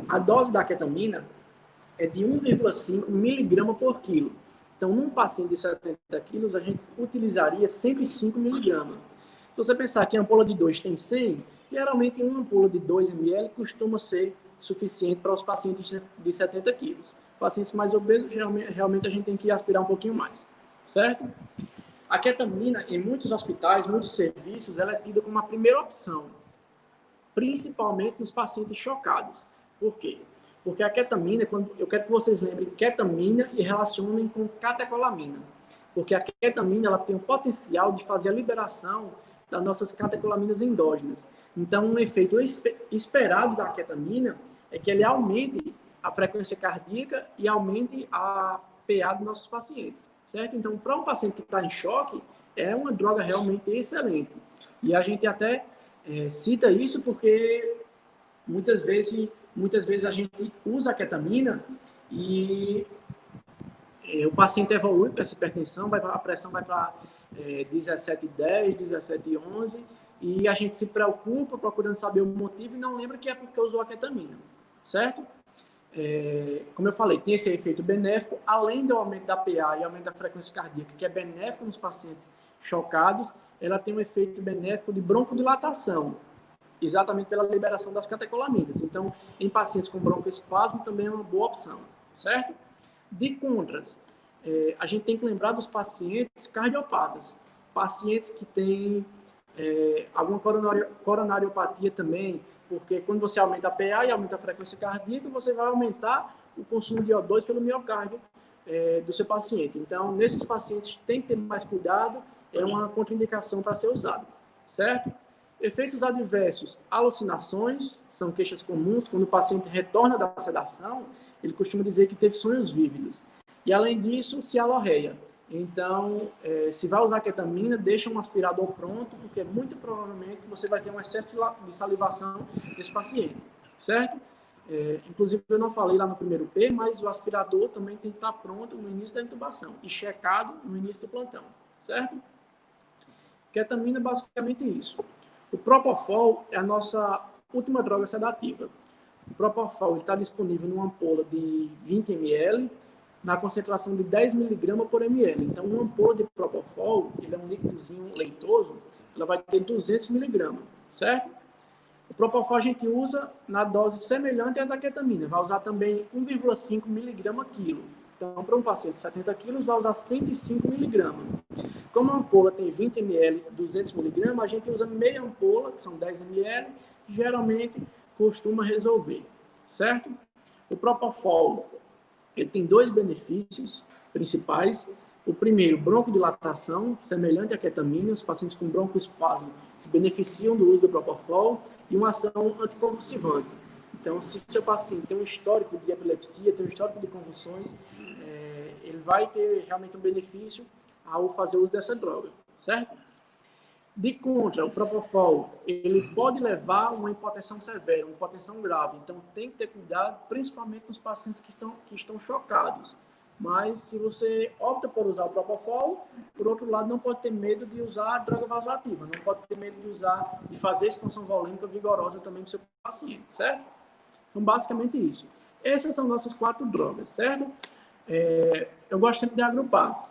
A dose da ketamina é de 1,5 mg por quilo. Então, num paciente de 70 quilos, a gente utilizaria 105 mg. Se você pensar que a ampola de 2 tem 100, geralmente uma ampola de 2 ml costuma ser suficiente para os pacientes de 70 quilos. Pacientes mais obesos, realmente a gente tem que aspirar um pouquinho mais, certo? A ketamina, em muitos hospitais, muitos serviços, ela é tida como a primeira opção, principalmente nos pacientes chocados. Por quê? Porque a ketamina, eu quero que vocês lembrem ketamina e relacionem com catecolamina. Porque a ketamina ela tem o potencial de fazer a liberação das nossas catecolaminas endógenas. Então, um efeito esperado da ketamina é que ele aumente a frequência cardíaca e aumente a PA dos nossos pacientes, certo? Então, para um paciente que está em choque, é uma droga realmente excelente. E a gente até cita isso porque muitas vezes a gente usa a ketamina e o paciente evolui com essa hipertensão, a pressão vai para 17,10, 17,11, e a gente se preocupa procurando saber o motivo e não lembra que é porque usou a ketamina, certo? Como eu falei, tem esse efeito benéfico, além do aumento da PA e aumento da frequência cardíaca, que é benéfico nos pacientes chocados, ela tem um efeito benéfico de broncodilatação, exatamente pela liberação das catecolaminas. Então, em pacientes com broncoespasmo também é uma boa opção, certo? De contras, a gente tem que lembrar dos pacientes cardiopatas, pacientes que têm alguma coronariopatia também, porque quando você aumenta a PA e aumenta a frequência cardíaca, você vai aumentar o consumo de O2 pelo miocárdio do seu paciente. Então, nesses pacientes tem que ter mais cuidado, é uma contraindicação para ser usado, certo? Efeitos adversos, alucinações, são queixas comuns. Quando o paciente retorna da sedação, ele costuma dizer que teve sonhos vívidos. E, além disso, cialorreia. Então, se vai usar ketamina, deixa um aspirador pronto, porque muito provavelmente você vai ter um excesso de salivação desse paciente, certo? Inclusive, eu não falei lá no primeiro P, mas o aspirador também tem que estar pronto no início da intubação e checado no início do plantão, certo? Ketamina é basicamente isso. O Propofol é a nossa última droga sedativa. O Propofol está disponível numa ampola de 20 ml, na concentração de 10 mg por ml. Então, uma ampola de Propofol, ele é um líquidozinho leitoso, ela vai ter 200 mg, certo? O Propofol a gente usa na dose semelhante à da ketamina, vai usar também 1,5 mg quilo. Então, para um paciente de 70 kg, vai usar 105 mg. Como a ampola tem 20 ml, 200 mg, a gente usa meia ampola, que são 10 ml, geralmente costuma resolver, certo? O Propofol, ele tem dois benefícios principais. O primeiro, broncodilatação, semelhante à ketamina, os pacientes com broncoespasmo se beneficiam do uso do Propofol, e uma ação anticonvulsivante. Então, se seu paciente tem um histórico de epilepsia, tem um histórico de convulsões, ele vai ter realmente um benefício ao fazer uso dessa droga, certo? De contra, o Propofol, ele pode levar a uma hipotensão severa, uma hipotensão grave. Então, tem que ter cuidado, principalmente nos pacientes que estão chocados. Mas, se você opta por usar o Propofol, por outro lado, não pode ter medo de usar a droga vasoativa, não pode ter medo de fazer expansão volêmica vigorosa também para o seu paciente, certo? Então, basicamente isso. Essas são nossas 4 drogas, certo? Eu gosto sempre de agrupar.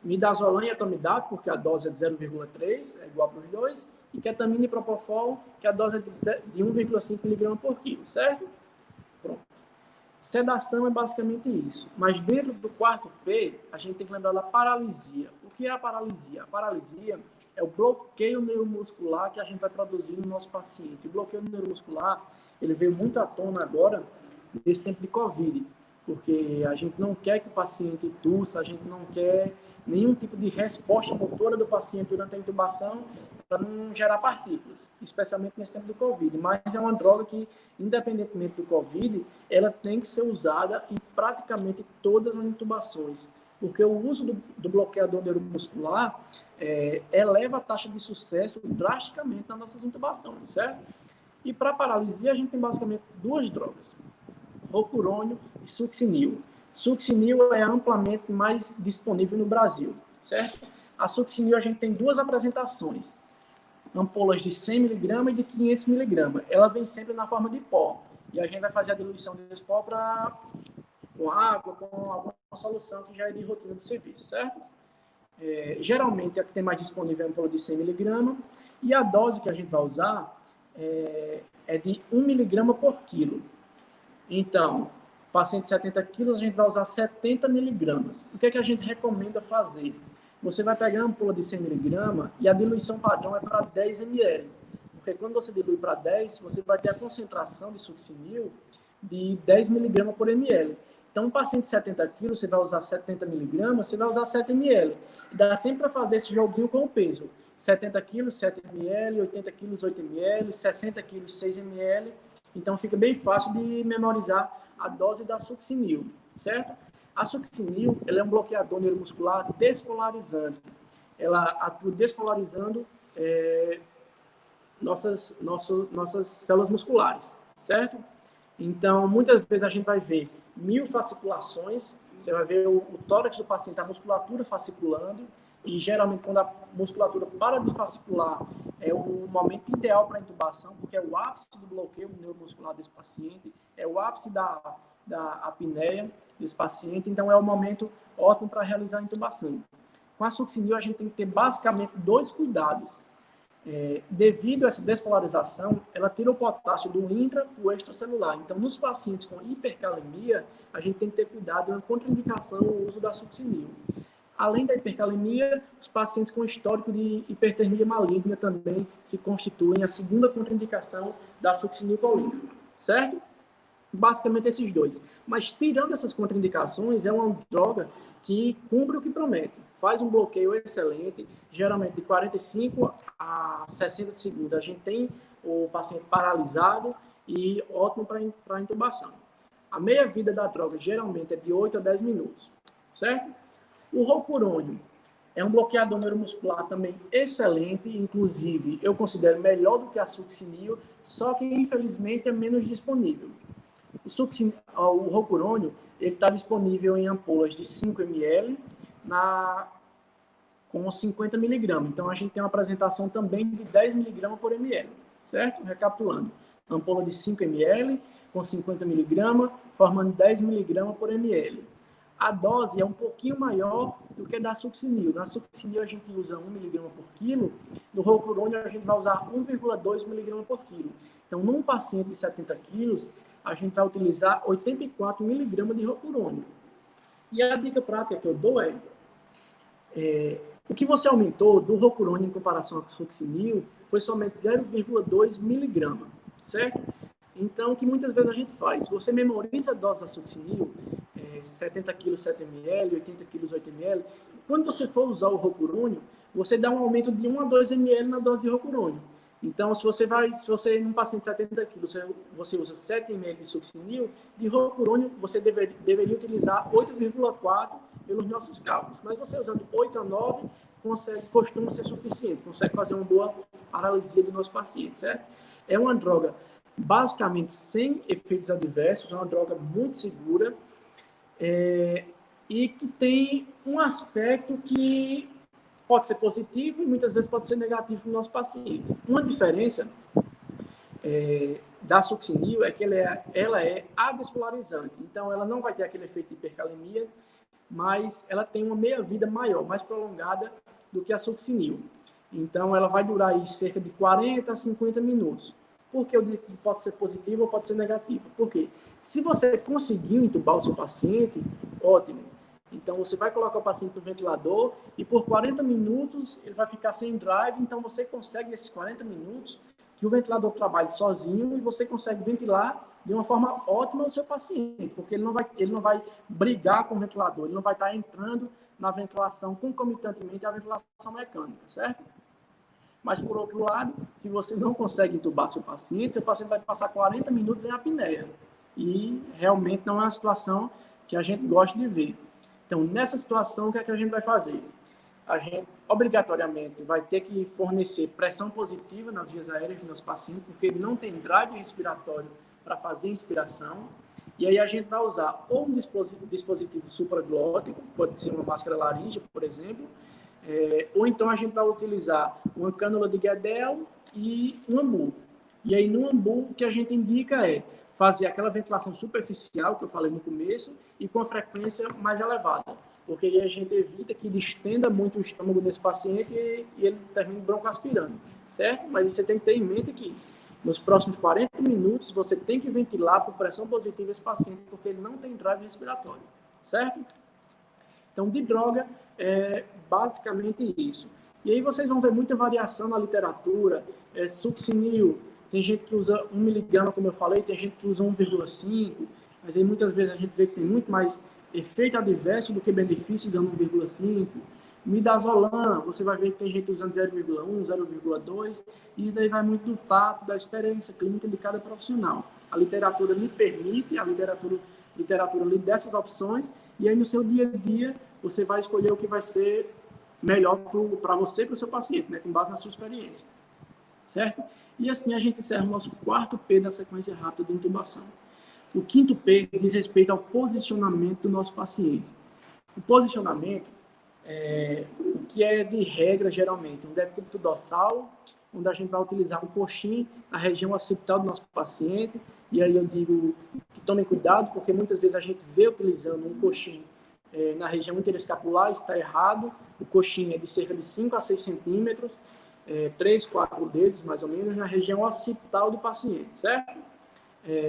Midazolam e etomidato, porque a dose é de 0,3, é igual para os dois, e ketamina e propofol, que a dose é de 1,5 mg por quilo, certo? Pronto. Sedação é basicamente isso. Mas dentro do quarto P, a gente tem que lembrar da paralisia. O que é a paralisia? A paralisia é o bloqueio neuromuscular que a gente vai produzir no nosso paciente. O bloqueio neuromuscular, ele veio muito à tona agora, nesse tempo de Covid, porque a gente não quer que o paciente tussa, a gente não quer nenhum tipo de resposta motora do paciente durante a intubação para não gerar partículas, especialmente nesse tempo do Covid. Mas é uma droga que, independentemente do Covid, ela tem que ser usada em praticamente todas as intubações, porque o uso do bloqueador neuromuscular eleva a taxa de sucesso drasticamente nas nossas intubações, certo? E para paralisia, a gente tem basicamente 2 drogas, rocurônio e succinil. Succinil é amplamente mais disponível no Brasil, certo? A succinil a gente tem 2 apresentações, ampolas de 100 mg e de 500 mg. Ela vem sempre na forma de pó, e a gente vai fazer a diluição desse pó com água, com alguma solução que já é de rotina do serviço, certo? Geralmente, a que tem mais disponível é a ampola de 100 mg, e a dose que a gente vai usar é de 1 mg por quilo. Então, paciente de 70 quilos, a gente vai usar 70 miligramas. O que é que a gente recomenda fazer? você vai pegar a ampola de 100 mg e a diluição padrão é para 10 ml. Porque quando você dilui para 10, você vai ter a concentração de succinil de 10 mg por ml. Então, um paciente de 70 quilos, você vai usar 70 mg, você vai usar 7 ml. E dá sempre para fazer esse joguinho com o peso. 70 quilos, 7 ml, 80 quilos, 8 ml, 60 quilos, 6 ml. Então, fica bem fácil de memorizar a dose da succinil, certo? A succinil, ela é um bloqueador neuromuscular despolarizante. Ela atua despolarizando nossas células musculares, certo? Então, muitas vezes a gente vai ver 1000 fasciculações, você vai ver o tórax do paciente, a musculatura fasciculando, e geralmente quando a musculatura para de fascicular, é o momento ideal para a intubação, porque é o ápice do bloqueio neuromuscular desse paciente, é o ápice da apneia desse paciente, então é o momento ótimo para realizar a intubação. Com a succinil, a gente tem que ter basicamente 2 cuidados. Devido a essa despolarização, ela tira o potássio do intra para o extracelular. Então, nos pacientes com hipercalemia, a gente tem que ter cuidado na contraindicação ao uso da succinil. Além da hipercalemia, os pacientes com histórico de hipertermia maligna também se constituem a segunda contraindicação da succinilcolina, certo? Basicamente esses 2. Mas tirando essas contraindicações, é uma droga que cumpre o que promete. Faz um bloqueio excelente, geralmente de 45 a 60 segundos. A gente tem o paciente paralisado e ótimo para a intubação. A meia-vida da droga geralmente é de 8 a 10 minutos, certo? O rocurônio é um bloqueador neuromuscular também excelente, inclusive eu considero melhor do que a succinil, só que infelizmente é menos disponível. O rocurônio está disponível em ampolas de 5 ml com 50 mg. Então, a gente tem uma apresentação também de 10 mg por ml, certo? Recapitulando, ampola de 5 ml com 50 mg, formando 10 mg por ml. A dose é um pouquinho maior do que da succinil. Na succinil, a gente usa 1 mg por quilo, no rocurônio, a gente vai usar 1,2 mg por quilo. Então, num paciente de 70 quilos, a gente vai utilizar 84 mg de rocurônio. E a dica prática que eu dou o que você aumentou do rocurônio em comparação ao succinil foi somente 0,2 mg, certo? Então, o que muitas vezes a gente faz? Você memoriza a dose da succinil, 70 kg 7 ml, 80 kg 8 ml. Quando você for usar o rocurônio, você dá um aumento de 1 a 2 ml na dose de rocurônio. Então, se você num paciente de 70 kg, você usa 7 ml de succinil, de rocurônio você deveria utilizar 8,4 pelos nossos cálculos. Mas você usando 8 a 9, costuma ser suficiente, consegue fazer uma boa paralisia do nosso paciente, certo? É uma droga basicamente sem efeitos adversos, é uma droga muito segura e que tem um aspecto que pode ser positivo e muitas vezes pode ser negativo para o nosso paciente. Uma diferença da succinil é que ela é adespolarizante, então ela não vai ter aquele efeito de hipercalemia, mas ela tem uma meia-vida maior, mais prolongada do que a succinil. Então ela vai durar aí cerca de 40 a 50 minutos. Por que eu digo que pode ser positivo ou pode ser negativo? Porque se você conseguiu entubar o seu paciente, ótimo. Então, você vai colocar o paciente no ventilador e por 40 minutos ele vai ficar sem drive. Então, você consegue, nesses 40 minutos, que o ventilador trabalhe sozinho e você consegue ventilar de uma forma ótima o seu paciente, porque ele não vai brigar com o ventilador, ele não vai estar entrando na ventilação concomitantemente à ventilação mecânica, certo? Mas, por outro lado, se você não consegue entubar seu paciente vai passar 40 minutos em apneia. E realmente não é uma situação que a gente gosta de ver. Então, nessa situação, o que é que a gente vai fazer? A gente, obrigatoriamente, vai ter que fornecer pressão positiva nas vias aéreas do nosso paciente, porque ele não tem drive respiratório para fazer inspiração. E aí a gente vai usar ou um dispositivo supraglótico, pode ser uma máscara laríngea, por exemplo, ou então a gente vai utilizar uma cânula de Guedel e um ambu. E aí no ambu o que a gente indica é fazer aquela ventilação superficial que eu falei no começo e com a frequência mais elevada, porque aí a gente evita que distenda muito o estômago desse paciente e ele termine broncoaspirando, certo? Mas você tem que ter em mente que nos próximos 40 minutos você tem que ventilar por pressão positiva esse paciente, porque ele não tem drive respiratório, certo? Então, de droga, é basicamente isso. E aí vocês vão ver muita variação na literatura, succinil, tem gente que usa 1 miligrama, como eu falei, tem gente que usa 1,5, mas aí muitas vezes a gente vê que tem muito mais efeito adverso do que benefício dando 1,5. Midazolam, você vai ver que tem gente usando 0,1, 0,2, e isso daí vai muito do tato, da experiência clínica de cada profissional. A literatura lhe permite, a literatura lhe dá essas opções, e aí no seu dia a dia você vai escolher o que vai ser melhor para você e para o seu paciente, né, com base na sua experiência. Certo? E assim a gente encerra o nosso 4º P da sequência rápida de intubação. O 5º P diz respeito ao posicionamento do nosso paciente. O posicionamento o que é de regra, geralmente, um decúbito dorsal, onde a gente vai utilizar um coxim na região occipital do nosso paciente, e aí eu digo que tomem cuidado, porque muitas vezes a gente vê utilizando um coxim na região interescapular, está errado, o coxim é de cerca de 5 a 6 centímetros, 3, 4 dedos, mais ou menos, na região occipital do paciente, certo?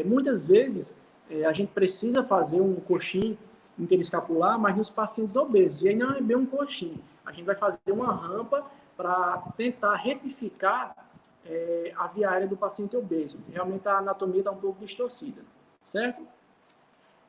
Muitas vezes a gente precisa fazer um coxim interescapular, mas nos pacientes obesos. E aí não é bem um coxim. A gente vai fazer uma rampa para tentar retificar a via aérea do paciente obeso. Realmente a anatomia está um pouco distorcida, certo?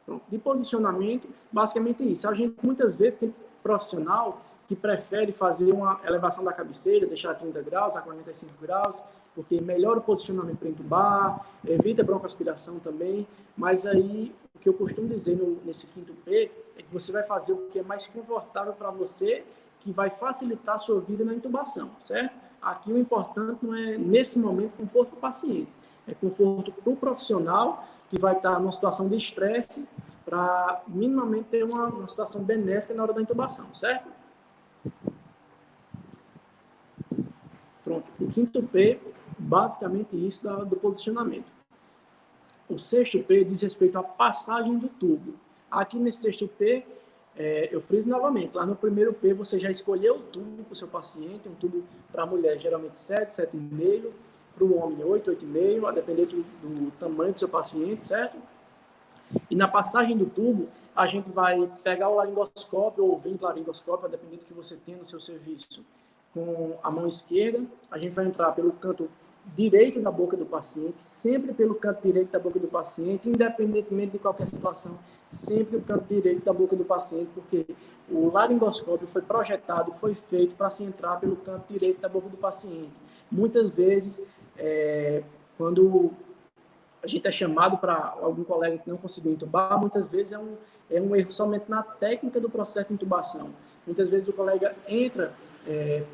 Pronto. De posicionamento, basicamente isso. A gente muitas vezes tem profissional que prefere fazer uma elevação da cabeceira, deixar a 30 graus, a 45 graus, porque melhora o posicionamento para entubar, evita broncoaspiração também, mas aí o que eu costumo dizer nesse 5º P é que você vai fazer o que é mais confortável para você, que vai facilitar a sua vida na intubação, certo? Aqui o importante não é, nesse momento, conforto para o paciente, é conforto para o profissional que vai estar numa situação de estresse para minimamente ter uma situação benéfica na hora da intubação, certo? Pronto, o 5º P, basicamente isso do posicionamento. O 6º P diz respeito à passagem do tubo. Aqui nesse 6º P, eu friso novamente, lá no 1º P você já escolheu o tubo para o seu paciente, um tubo para a mulher geralmente 7, 7,5, para o homem 8, 8,5, a depender do tamanho do seu paciente, certo? E na passagem do tubo, a gente vai pegar o laringoscópio ou o ventilaringoscópio, a depender do que você tem no seu serviço, com a mão esquerda, a gente vai entrar pelo canto direito da boca do paciente, sempre pelo canto direito da boca do paciente, independentemente de qualquer situação, sempre o canto direito da boca do paciente, porque o laringoscópio foi projetado, foi feito para se entrar pelo canto direito da boca do paciente. Muitas vezes, quando a gente é chamado para algum colega que não conseguiu intubar, muitas vezes é um erro somente na técnica do processo de intubação. Muitas vezes o colega entra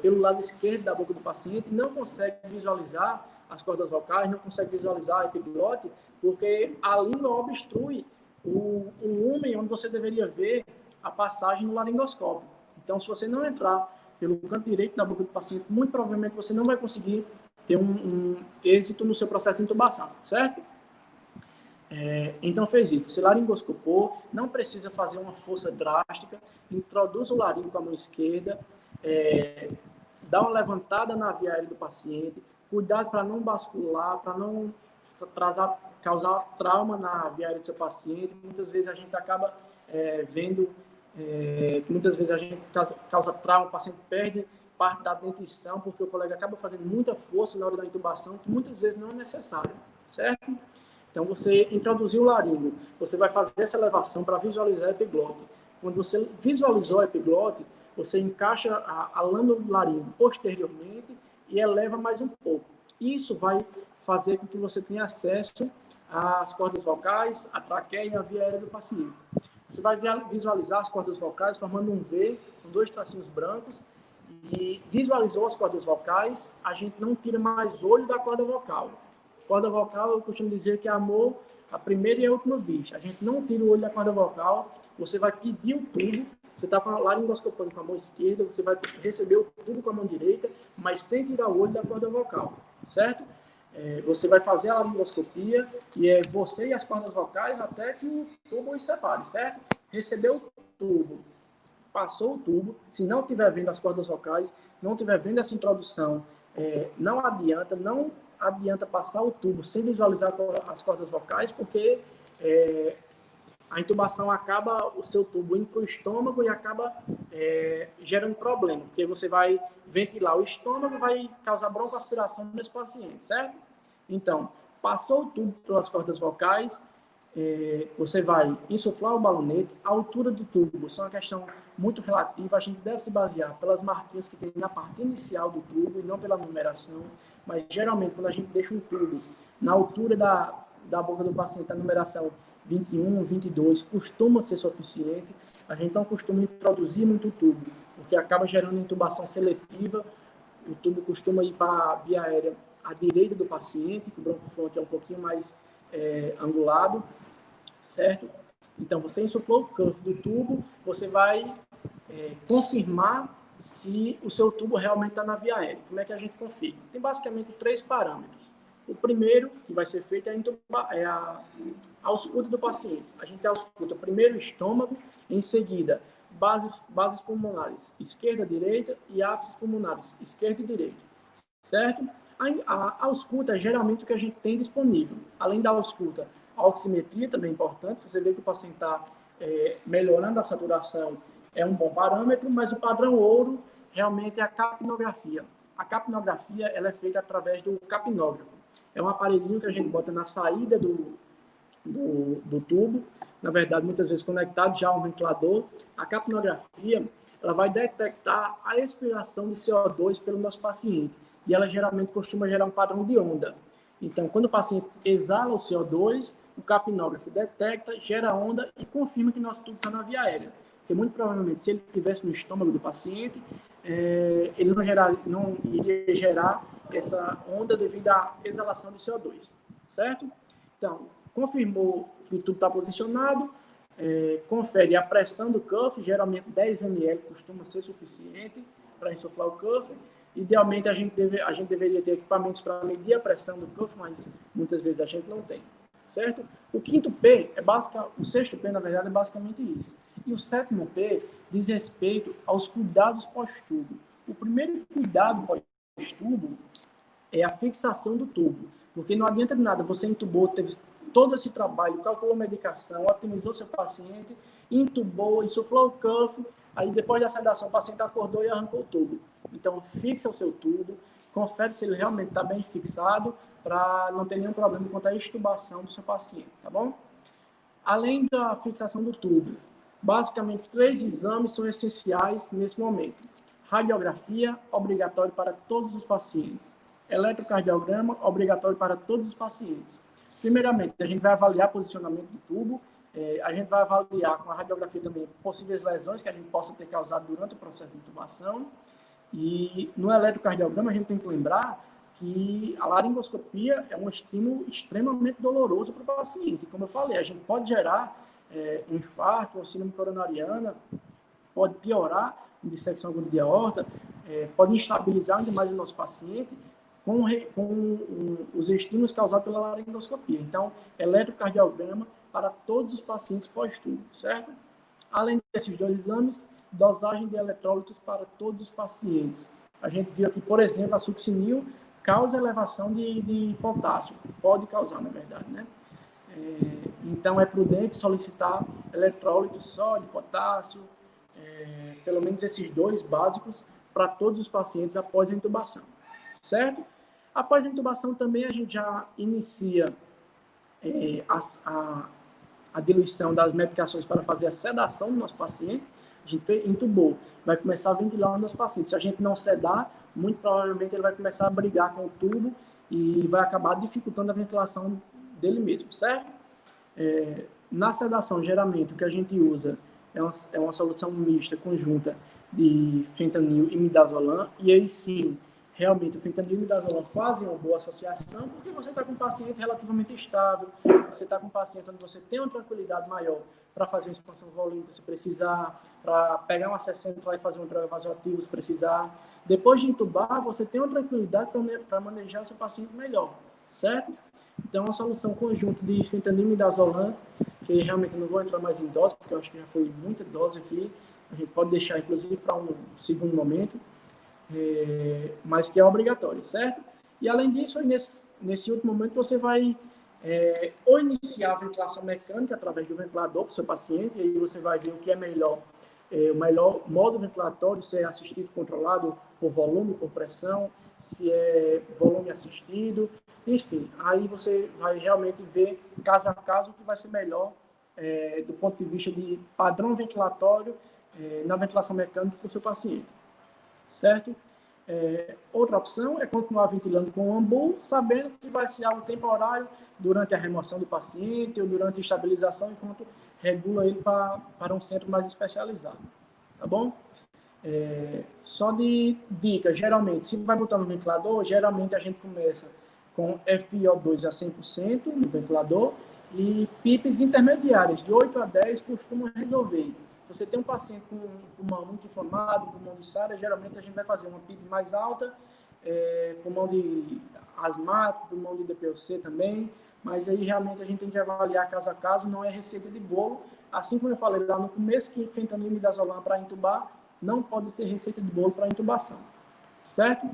pelo lado esquerdo da boca do paciente e não consegue visualizar as cordas vocais, não consegue visualizar a epiglote, porque a língua obstrui o lumen onde você deveria ver a passagem no laringoscópio. Então, se você não entrar pelo canto direito da boca do paciente, muito provavelmente você não vai conseguir ter um êxito no seu processo de intubação, certo? Então fez isso, você laringoscopou, não precisa fazer uma força drástica, introduz o laringo com a mão esquerda, dá uma levantada na via aérea do paciente, cuidado para não bascular, para não causar trauma na via aérea do seu paciente. Muitas vezes a gente acaba vendo que muitas vezes a gente causa trauma, o paciente perde parte da dentição, porque o colega acaba fazendo muita força na hora da intubação, que muitas vezes não é necessário, certo? Então, você introduziu o laringo, você vai fazer essa elevação para visualizar a epiglote. Quando você visualizou a epiglote, você encaixa a lâmina do laringo posteriormente e eleva mais um pouco. Isso vai fazer com que você tenha acesso às cordas vocais, à traqueia e à via aérea do paciente. Você vai visualizar as cordas vocais formando um V com 2 tracinhos brancos e visualizou as cordas vocais, a gente não tira mais olho da corda vocal. Corda vocal, eu costumo dizer que é amor à primeira e à última vista. A gente não tira o olho da corda vocal, você vai pedir o tubo, você está laringoscopando com a mão esquerda, você vai receber o tubo com a mão direita, mas sem tirar o olho da corda vocal, certo? Você vai fazer a laringoscopia e é você e as cordas vocais até que o tubo os separe, certo? Recebeu o tubo, passou o tubo, se não estiver vendo as cordas vocais, não estiver vendo essa introdução, não adianta passar o tubo sem visualizar as cordas vocais, porque a intubação acaba o seu tubo indo para o estômago e acaba gerando problema, porque você vai ventilar o estômago, vai causar broncoaspiração nesse paciente, certo? Então, passou o tubo pelas cordas vocais, você vai insuflar o balonete, a altura do tubo, isso é uma questão muito relativa, a gente deve se basear pelas marquinhas que tem na parte inicial do tubo e não pela numeração, mas geralmente quando a gente deixa um tubo na altura da boca do paciente, a numeração 21, 22, costuma ser suficiente, a gente não costuma introduzir muito tubo, porque acaba gerando intubação seletiva, o tubo costuma ir para a via aérea à direita do paciente, que o broncofronte é um pouquinho mais angulado, certo? Então, você insuflou o cuff do tubo, você vai confirmar se o seu tubo realmente está na via aérea. Como é que a gente confirma? Tem basicamente 3 parâmetros. O primeiro que vai ser feito é a ausculta do paciente. A gente ausculta primeiro o estômago, em seguida bases pulmonares esquerda, direita e ápices pulmonares esquerda e direita, certo? A ausculta é geralmente o que a gente tem disponível. Além da ausculta, a oximetria também é importante. Você vê que o paciente está melhorando a saturação, é um bom parâmetro, mas o padrão ouro realmente é a capnografia. A capnografia ela é feita através do capnógrafo. É um aparelhinho que a gente bota na saída do tubo, na verdade, muitas vezes conectado já a um ventilador. A capnografia ela vai detectar a expiração de CO2 pelo nosso paciente, e ela geralmente costuma gerar um padrão de onda. Então, quando o paciente exala o CO2, o capnógrafo detecta, gera onda e confirma que nosso tubo está na via aérea. Porque, muito provavelmente, se ele estivesse no estômago do paciente, ele não iria gerar essa onda devido à exalação de CO2, certo? Então, confirmou que o tubo está posicionado, confere a pressão do cuff, geralmente 10 ml costuma ser suficiente para insuflar o cuff. Idealmente, a gente deveria ter equipamentos para medir a pressão do cuff, mas muitas vezes a gente não tem, certo? O quinto P o sexto P, na verdade, é basicamente isso. E o sétimo P diz respeito aos cuidados pós-tubo. O primeiro cuidado pós-tubo é a fixação do tubo, porque não adianta de nada, você entubou, teve todo esse trabalho, calculou medicação, otimizou seu paciente, intubou, insuflou o cuff, aí depois da sedação o paciente acordou e arrancou o tubo. Então, fixa o seu tubo, confere se ele realmente está bem fixado, para não ter nenhum problema quanto à extubação do seu paciente, tá bom? Além da fixação do tubo, basicamente 3 exames são essenciais nesse momento. Radiografia, obrigatório para todos os pacientes. Eletrocardiograma, obrigatório para todos os pacientes. Primeiramente, a gente vai avaliar o posicionamento do tubo, a gente vai avaliar com a radiografia também possíveis lesões que a gente possa ter causado durante o processo de intubação. E no eletrocardiograma a gente tem que lembrar que a laringoscopia é um estímulo extremamente doloroso para o paciente. Como eu falei, a gente pode gerar um infarto, uma síndrome coronariana, pode piorar a dissecção aguda de aorta, pode instabilizar ainda mais o nosso paciente com os estímulos causados pela laringoscopia. Então, eletrocardiograma para todos os pacientes pós-tubo, certo? Além desses 2 exames, dosagem de eletrólitos para todos os pacientes. A gente viu aqui, por exemplo, a succinil causa elevação de potássio. Pode causar, na verdade, né? Então, é prudente solicitar eletrólitos só de potássio, pelo menos esses 2 básicos, para todos os pacientes após a intubação, certo? Após a intubação também a gente já inicia a diluição das medicações para fazer a sedação do nosso paciente. A gente intubou, vai começar a ventilar o nosso paciente. Se a gente não sedar, muito provavelmente ele vai começar a brigar com o tubo e vai acabar dificultando a ventilação dele mesmo, certo? Na sedação, geralmente, o que a gente usa é uma solução mista, conjunta de fentanil e midazolam, e aí sim, realmente o fentanil e o midazolam fazem uma boa associação, porque você está com um paciente relativamente estável, você está com um paciente onde você tem uma tranquilidade maior para fazer uma expansão volêmica se precisar, para pegar uma sessão e fazer uma droga vasoativa se precisar. Depois de intubar, você tem uma tranquilidade para manejar seu paciente melhor, certo? Então, uma solução conjunta de fentanil e midazolam, que realmente eu não vou entrar mais em dose, porque eu acho que já foi muita dose aqui, a gente pode deixar, inclusive, para um segundo momento, mas que é obrigatório, certo? E, além disso, nesse último momento, você vai ou iniciar a ventilação mecânica através do ventilador para o seu paciente, e aí você vai ver o que é melhor. O melhor modo ventilatório, se é assistido controlado por volume, por pressão, se é volume assistido, enfim. Aí você vai realmente ver, caso a caso, o que vai ser melhor do ponto de vista de padrão ventilatório na ventilação mecânica para o seu paciente. Certo? Outra opção é continuar ventilando com o ambu, sabendo que vai ser algo temporário durante a remoção do paciente ou durante a estabilização, enquanto regula ele para um centro mais especializado. Tá bom? Só de dica, geralmente, se vai botar no ventilador, geralmente a gente começa com FiO2 a 100% no ventilador e PIPs intermediárias, de 8 a 10, costumam resolver. Você tem um paciente com pulmão muito inflamado, pulmão de SARA, geralmente a gente vai fazer uma PIB mais alta, pulmão de asmático, pulmão de DPOC também, mas aí realmente a gente tem que avaliar caso a caso, não é receita de bolo. Assim como eu falei lá no começo, que fentanil e midazolam para intubar não pode ser receita de bolo para intubação, certo?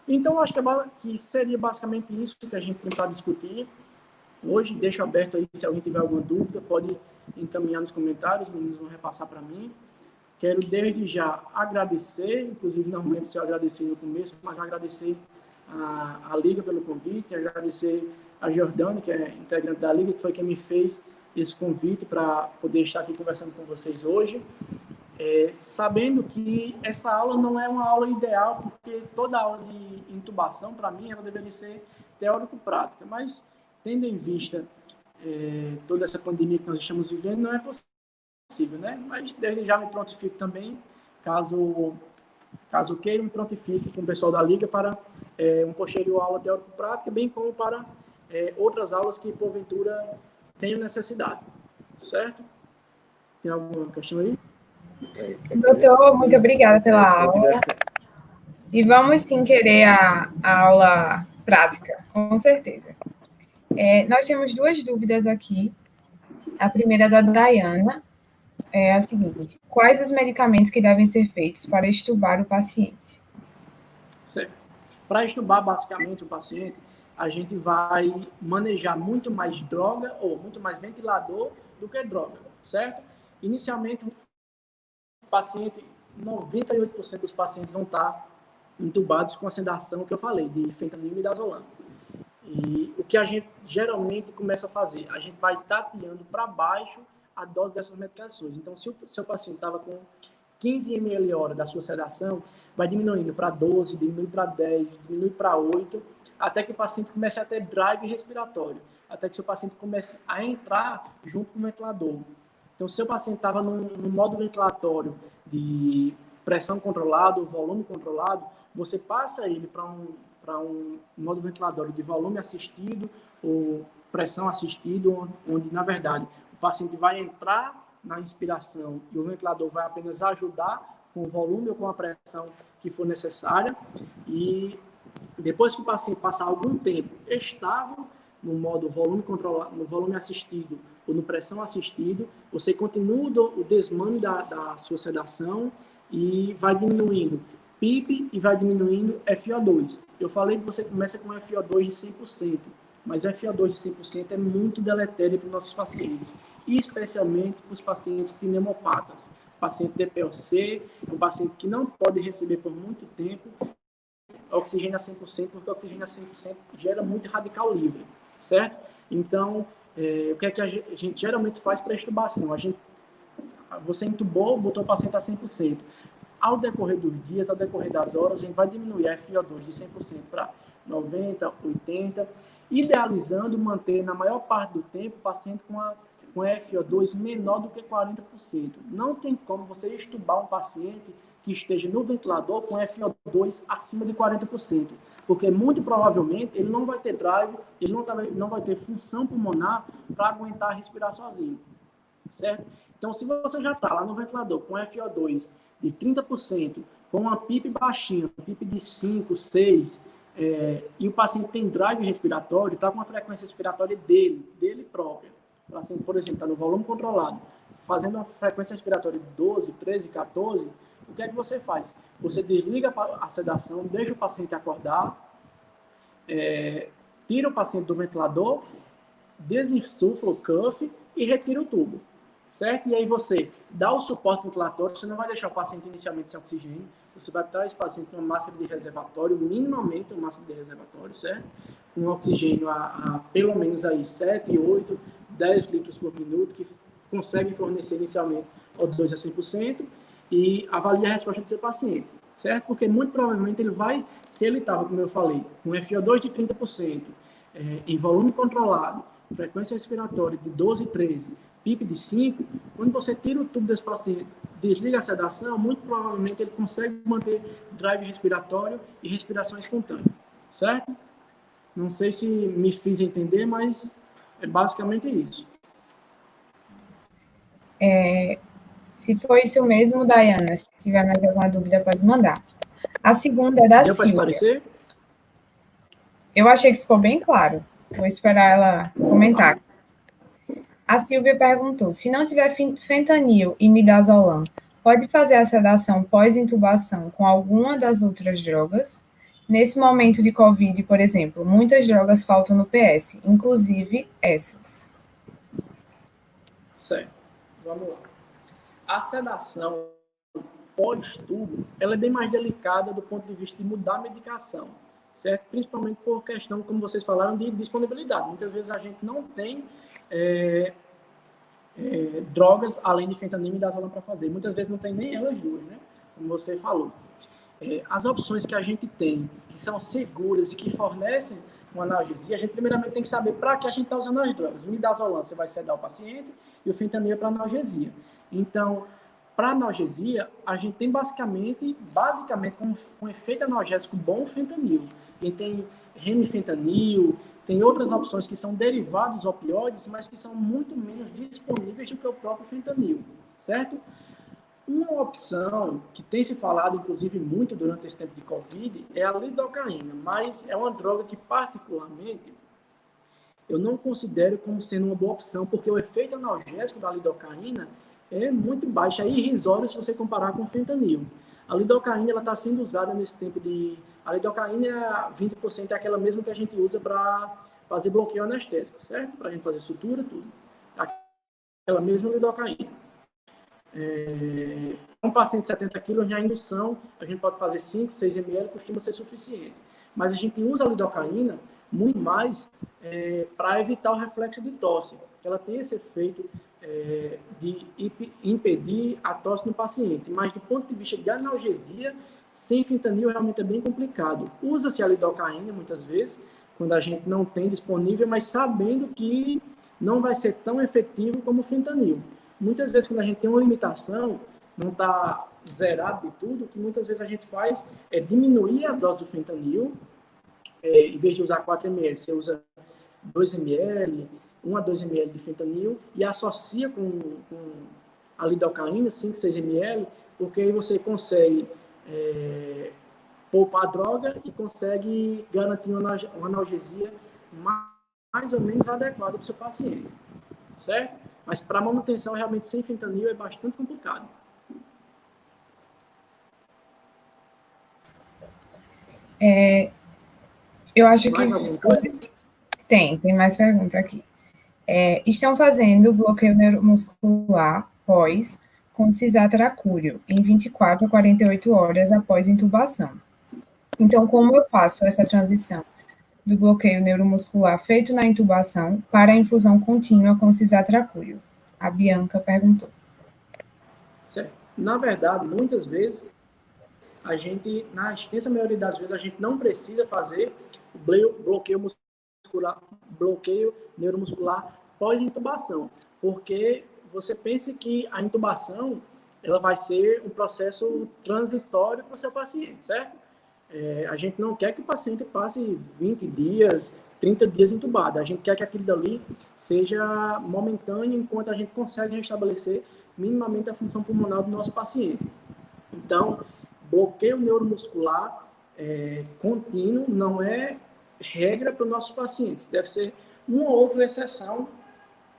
Então, acho que seria basicamente isso que a gente tem para discutir. Hoje, deixo aberto aí, se alguém tiver alguma dúvida, pode encaminhar nos comentários, os meninos vão repassar para mim. Quero desde já agradecer, inclusive não lembro se eu agradeci no começo, mas agradecer a Liga pelo convite, agradecer a Jordânia, que é integrante da Liga, que foi quem me fez esse convite para poder estar aqui conversando com vocês hoje. Sabendo que essa aula não é uma aula ideal, porque toda aula de intubação, para mim, ela deveria ser teórico-prática, mas tendo em vista toda essa pandemia que nós estamos vivendo, não é possível, né? Mas desde já me prontifico também, caso queira, me prontifico com o pessoal da Liga para um posterior aula teórico-prática, bem como para outras aulas que, porventura, tenham necessidade, certo? Tem alguma questão aí? Doutor, muito obrigada pela aula. E vamos sim querer a aula prática, com certeza. Nós temos duas dúvidas aqui. A primeira é da Dayana, é a seguinte: quais os medicamentos que devem ser feitos para extubar o paciente? Certo. Para extubar basicamente o paciente, a gente vai manejar muito mais droga ou muito mais ventilador do que droga, certo? Inicialmente, o paciente, 98% dos pacientes vão estar entubados com a sedação que eu falei, de fentanil e midazolam. E o que a gente geralmente começa a fazer? A gente vai tapeando para baixo a dose dessas medicações. Então, se o seu paciente estava com 15 ml hora da sua sedação, vai diminuindo para 12, diminui para 10, diminui para 8, até que o paciente comece a ter drive respiratório, até que o seu paciente comece a entrar junto com o ventilador. Então, se o seu paciente estava no modo ventilatório de pressão controlada, volume controlado, você passa ele para um modo ventilatório de volume assistido ou pressão assistido, onde, na verdade, o paciente vai entrar na inspiração e o ventilador vai apenas ajudar com o volume ou com a pressão que for necessária. E depois que o paciente passar algum tempo estável no modo volume controlado, no volume assistido ou no pressão assistido, você continua o desmame da sua sedação e vai diminuindo PIP e vai diminuindo FiO2. Eu falei que você começa com FiO2 de 100%, mas o FiO2 de 100% é muito deletério para os nossos pacientes, e especialmente para os pacientes pneumopatas, paciente DPOC, um paciente que não pode receber por muito tempo oxigênio a 100%, porque o oxigênio a 100% gera muito radical livre, certo? Então, o que é que a gente geralmente faz para extubação? Você entubou, botou o paciente a 100%. Ao decorrer dos dias, ao decorrer das horas, a gente vai diminuir a FiO2 de 100% para 90%, 80%, idealizando manter, na maior parte do tempo, o paciente com FiO2 menor do que 40%. Não tem como você extubar um paciente que esteja no ventilador com FiO2 acima de 40%, porque muito provavelmente ele não vai ter drive, ele não vai ter função pulmonar para aguentar respirar sozinho, certo? Então, se você já está lá no ventilador com FiO2 de 30%, com uma PIP baixinha, PIP de 5, 6, e o paciente tem drive respiratório, está com a frequência respiratória dele própria. O paciente, por exemplo, está no volume controlado, fazendo uma frequência respiratória de 12, 13, 14, o que é que você faz? Você desliga a sedação, deixa o paciente acordar, tira o paciente do ventilador desinsufla o cuff e retira o tubo, certo? E aí você dá o suporte ventilatório, você não vai deixar o paciente inicialmente sem oxigênio, você vai botar esse paciente numa máscara de reservatório, minimamente uma máscara de reservatório, certo? Com oxigênio a pelo menos aí 7, 8, 10 litros por minuto, que consegue fornecer inicialmente O2 a 100%, e avalia a resposta do seu paciente, certo? Porque muito provavelmente ele vai, se ele estava, como eu falei, com FO2 de 30%, em volume controlado, frequência respiratória de 12, 13, PIP de 5, quando você tira o tubo desse paciente, desliga a sedação, muito provavelmente ele consegue manter drive respiratório e respiração espontânea, certo? Não sei se me fiz entender, mas é basicamente isso. Se for isso mesmo, Dayana, se tiver mais alguma dúvida, pode mandar. A segunda é da Deu para Silvia. esclarecer? Eu achei que ficou bem claro. Vou esperar ela comentar. A Silvia perguntou: se não tiver fentanil e midazolam, pode fazer a sedação pós-intubação com alguma das outras drogas? Nesse momento de Covid, por exemplo, muitas drogas faltam no PS, inclusive essas. Certo. Vamos lá. A sedação pós-tubo, ela é bem mais delicada do ponto de vista de mudar a medicação, certo? Principalmente por questão, como vocês falaram, de disponibilidade. Muitas vezes a gente não tem drogas além de fentanil e midazolam para fazer. Muitas vezes não tem nem elas duas, né? Como você falou. As opções que a gente tem, que são seguras e que fornecem uma analgesia, a gente primeiramente tem que saber para que a gente está usando as drogas. O midazolam você vai sedar o paciente e o fentanil é para analgesia. Então, para analgesia, a gente tem basicamente com efeito analgésico bom, o fentanil. E tem remifentanil, tem outras opções que são derivados opioides, mas que são muito menos disponíveis do que o próprio fentanil, certo? Uma opção que tem se falado, inclusive, muito durante esse tempo de Covid, é a lidocaína, mas é uma droga que, particularmente, eu não considero como sendo uma boa opção, porque o efeito analgésico da lidocaína é muito baixo, é irrisório se você comparar com o fentanil. A lidocaína está sendo usada nesse tempo de... A lidocaína, 20%, é aquela mesma que a gente usa para fazer bloqueio anestésico, certo? Para a gente fazer sutura, tudo. Aquela mesma lidocaína. Um paciente de 70 quilos, na indução, a gente pode fazer 5, 6 ml, costuma ser suficiente. Mas a gente usa a lidocaína muito mais para evitar o reflexo de tosse, que ela tem esse efeito de impedir a tosse no paciente. Mas do ponto de vista de analgesia, sem fentanil realmente é bem complicado. Usa-se a lidocaína muitas vezes, quando a gente não tem disponível, mas sabendo que não vai ser tão efetivo como o fentanil. Muitas vezes, quando a gente tem uma limitação, não está zerado de tudo, o que muitas vezes a gente faz é diminuir a dose do fentanil, em vez de usar 4 ml, você usa 2 ml, 1 a 2 ml de fentanil e associa com a lidocaína, 5, 6 ml, porque aí você consegue poupar a droga e consegue garantir uma analgesia mais ou menos adequada para o seu paciente, certo? Mas para manutenção, realmente, sem fentanil é bastante complicado. Eu acho Mais que... alguma coisa? Tem mais pergunta aqui. Estão fazendo bloqueio neuromuscular pós com cisatracúrio em 24 a 48 horas após intubação. Então, como eu faço essa transição do bloqueio neuromuscular feito na intubação para a infusão contínua com cisatracúrio? A Bianca perguntou. Certo. Na verdade, muitas vezes, a gente, na extensa maioria das vezes, a gente não precisa fazer o bloqueio neuromuscular pós-intubação, porque você pensa que a intubação ela vai ser um processo transitório para o seu paciente, certo? A gente não quer que o paciente passe 20 dias, 30 dias entubado. A gente quer que aquilo dali seja momentâneo enquanto a gente consegue restabelecer minimamente a função pulmonar do nosso paciente. Então, bloqueio neuromuscular contínuo não é regra para os nossos pacientes. Deve ser uma ou outra exceção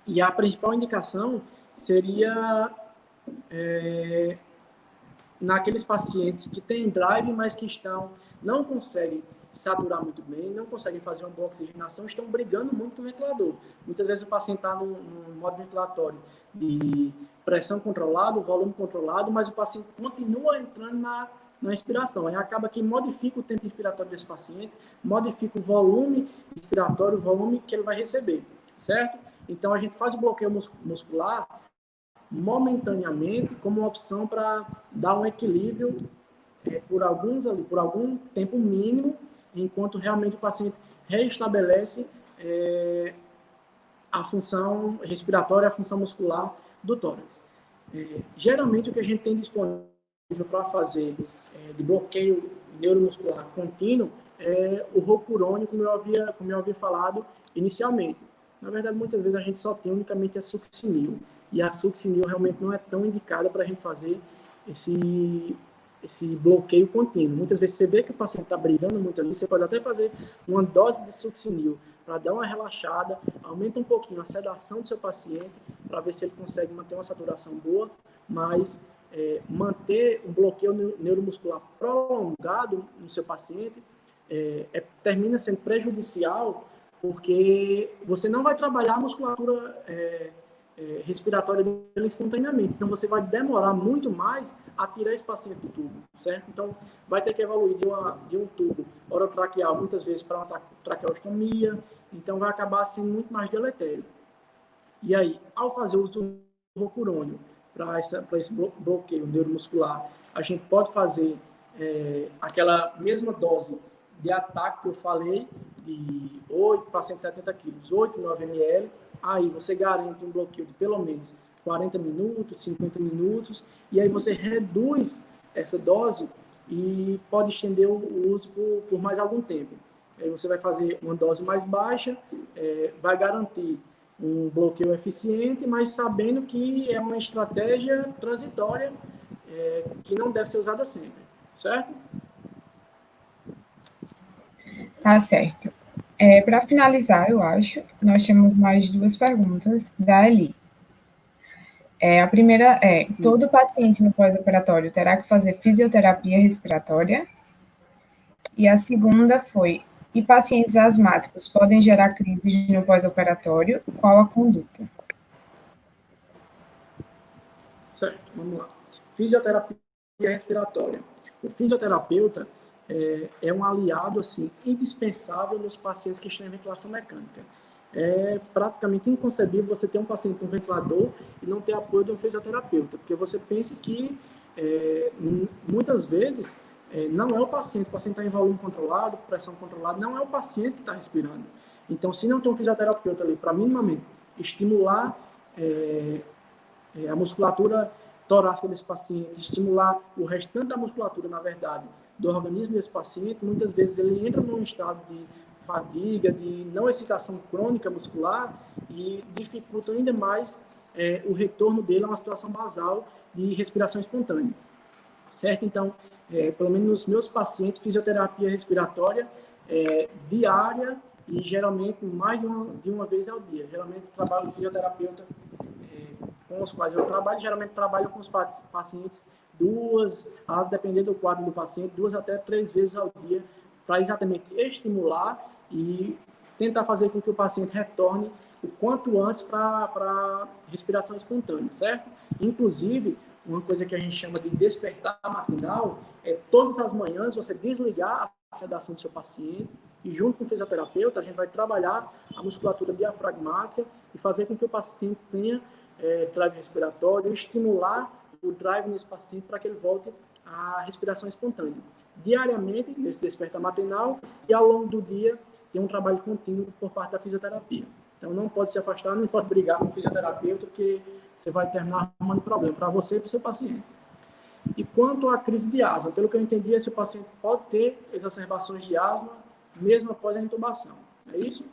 e a principal indicação seria naqueles pacientes que têm drive, mas que não conseguem saturar muito bem, não conseguem fazer uma boa oxigenação, estão brigando muito no ventilador. Muitas vezes o paciente está no modo ventilatório de pressão controlada, volume controlado, mas o paciente continua entrando na inspiração. Aí acaba que modifica o tempo inspiratório desse paciente, modifica o volume inspiratório, o volume que ele vai receber, certo? Então, a gente faz o bloqueio muscular momentaneamente como uma opção para dar um equilíbrio por algum tempo mínimo, enquanto realmente o paciente reestabelece a função respiratória, a função muscular do tórax. Geralmente, o que a gente tem disponível para fazer de bloqueio neuromuscular contínuo é o rocurônio, como eu havia falado inicialmente. Na verdade, muitas vezes a gente só tem unicamente a succinil, e a succinil realmente não é tão indicada para a gente fazer esse bloqueio contínuo. Muitas vezes você vê que o paciente está brigando muito ali, você pode até fazer uma dose de succinil para dar uma relaxada, aumenta um pouquinho a sedação do seu paciente, para ver se ele consegue manter uma saturação boa, mas manter um bloqueio neuromuscular prolongado no seu paciente termina sendo prejudicial, porque você não vai trabalhar a musculatura respiratória dele espontaneamente. Então, você vai demorar muito mais a tirar esse paciente do tubo, certo? Então, vai ter que evoluir de um tubo orotraqueal, muitas vezes, para uma traqueostomia. Então, vai acabar sendo muito mais deletério. E aí, ao fazer o uso do rocurônio para esse bloqueio neuromuscular, a gente pode fazer aquela mesma dose de ataque que eu falei, de 8 para 170 quilos, 8, 9 ml, aí você garante um bloqueio de pelo menos 40 minutos, 50 minutos, e aí você reduz essa dose e pode estender o uso por mais algum tempo. Aí você vai fazer uma dose mais baixa, vai garantir um bloqueio eficiente, mas sabendo que é uma estratégia transitória que não deve ser usada sempre, certo? Tá certo. Para finalizar, eu acho, nós temos mais duas perguntas da Ali. A primeira é: todo paciente no pós-operatório terá que fazer fisioterapia respiratória? E a segunda foi: e pacientes asmáticos podem gerar crises no pós-operatório? Qual a conduta? Certo, vamos lá. Fisioterapia respiratória. O fisioterapeuta é um aliado assim, indispensável nos pacientes que estão em ventilação mecânica. É praticamente inconcebível você ter um paciente com ventilador e não ter apoio de um fisioterapeuta, porque você pensa que muitas vezes não é o paciente está em volume controlado, pressão controlada, não é o paciente que está respirando. Então, se não tem um fisioterapeuta ali para minimamente estimular a musculatura torácica desse paciente, estimular o restante da musculatura, na verdade, do organismo desse paciente, muitas vezes ele entra num estado de fadiga, de não excitação crônica muscular e dificulta ainda mais o retorno dele a uma situação basal de respiração espontânea, certo? Então, pelo menos nos meus pacientes, fisioterapia respiratória diária e geralmente mais de uma vez ao dia. Geralmente trabalho com fisioterapeuta com os quais eu trabalho, geralmente trabalho com os pacientes a depender do quadro do paciente, 2 até 3 vezes ao dia, para exatamente estimular e tentar fazer com que o paciente retorne o quanto antes para respiração espontânea, certo? Inclusive, uma coisa que a gente chama de despertar matinal é todas as manhãs você desligar a sedação do seu paciente e junto com o fisioterapeuta a gente vai trabalhar a musculatura diafragmática e fazer com que o paciente tenha drive respiratório, estimular o drive nesse paciente para que ele volte à respiração espontânea. Diariamente, nesse despertar matinal, e ao longo do dia, tem um trabalho contínuo por parte da fisioterapia. Então, não pode se afastar, não pode brigar com o fisioterapeuta, porque você vai terminar arrumando problema para você e para o seu paciente. E quanto à crise de asma, pelo que eu entendi, esse paciente pode ter exacerbações de asma, mesmo após a intubação. É isso?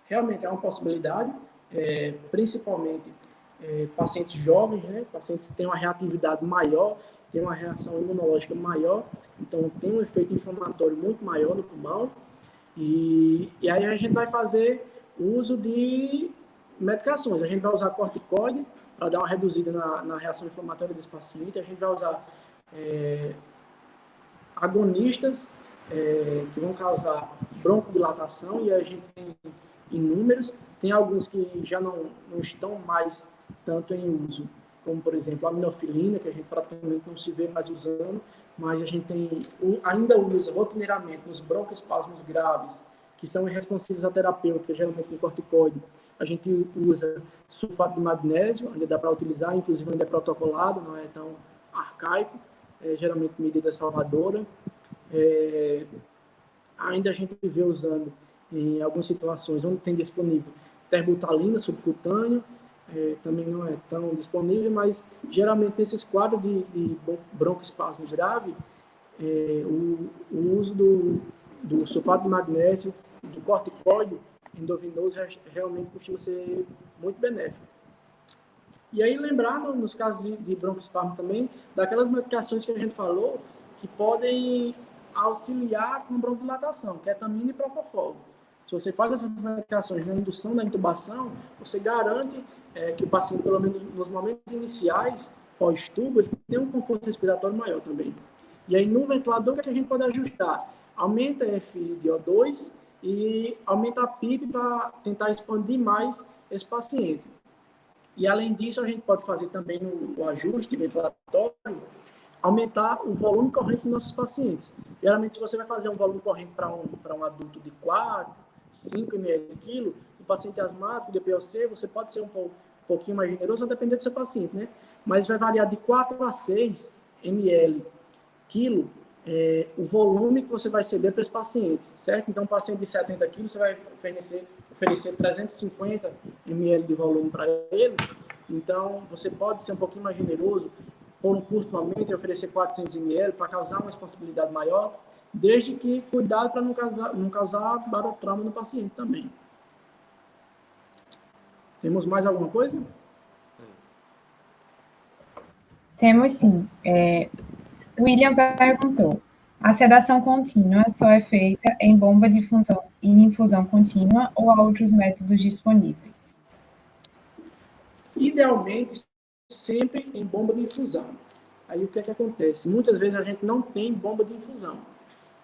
Realmente é uma possibilidade, principalmente pacientes jovens, né? Pacientes que têm uma reatividade maior, têm uma reação imunológica maior, então tem um efeito inflamatório muito maior no pulmão, e aí a gente vai fazer uso de medicações. A gente vai usar corticoide para dar uma reduzida na reação inflamatória desse paciente, a gente vai usar agonistas que vão causar broncodilatação, e a gente tem inúmeros. Tem alguns que já não estão mais tanto em uso, como, por exemplo, a aminofilina, que a gente praticamente não se vê mais usando, mas a gente ainda usa rotineiramente nos broncoespasmos graves, que são irresponsivos à terapêutica, geralmente com corticoide. A gente usa sulfato de magnésio, ainda dá para utilizar, inclusive ainda é protocolado, não é tão arcaico, geralmente medida salvadora. Ainda a gente vê usando em algumas situações onde tem disponível terbutalina subcutânea, também não é tão disponível, mas geralmente nesses quadros de broncoespasmo grave, o uso do sulfato de magnésio, do corticoide endovenoso realmente costuma ser muito benéfico. E aí lembrar, nos casos de broncoespasmo também, daquelas medicações que a gente falou, que podem auxiliar com broncodilatação, ketamina e propofol. Se você faz essas medicações na indução da intubação, você garante que o paciente, pelo menos nos momentos iniciais, pós-tubo, ele tem um conforto respiratório maior também. E aí, no ventilador, o que a gente pode ajustar? Aumenta a FiO2 e aumenta a PIB para tentar expandir mais esse paciente. E, além disso, a gente pode fazer também no ajuste ventilatório, aumentar o volume corrente dos nossos pacientes. Geralmente, se você vai fazer um volume corrente para um adulto de 4, 5 ml por quilo, o paciente asmático de POC, você pode ser um pouquinho mais generoso, a depender do seu paciente, né? Mas vai variar de 4 a 6 ml quilo o volume que você vai ceder para esse paciente, certo? Então, um paciente de 70 quilos, você vai oferecer 350 ml de volume para ele. Então, você pode ser um pouquinho mais generoso, por um custo normalmente, e oferecer 400 ml para causar uma expansibilidade maior, desde que cuidado para não causar barotrauma no paciente também. Temos mais alguma coisa? Temos sim. William perguntou: a sedação contínua só é feita em bomba de infusão contínua ou há outros métodos disponíveis? Idealmente, sempre em bomba de infusão. Aí o que é que acontece? Muitas vezes a gente não tem bomba de infusão,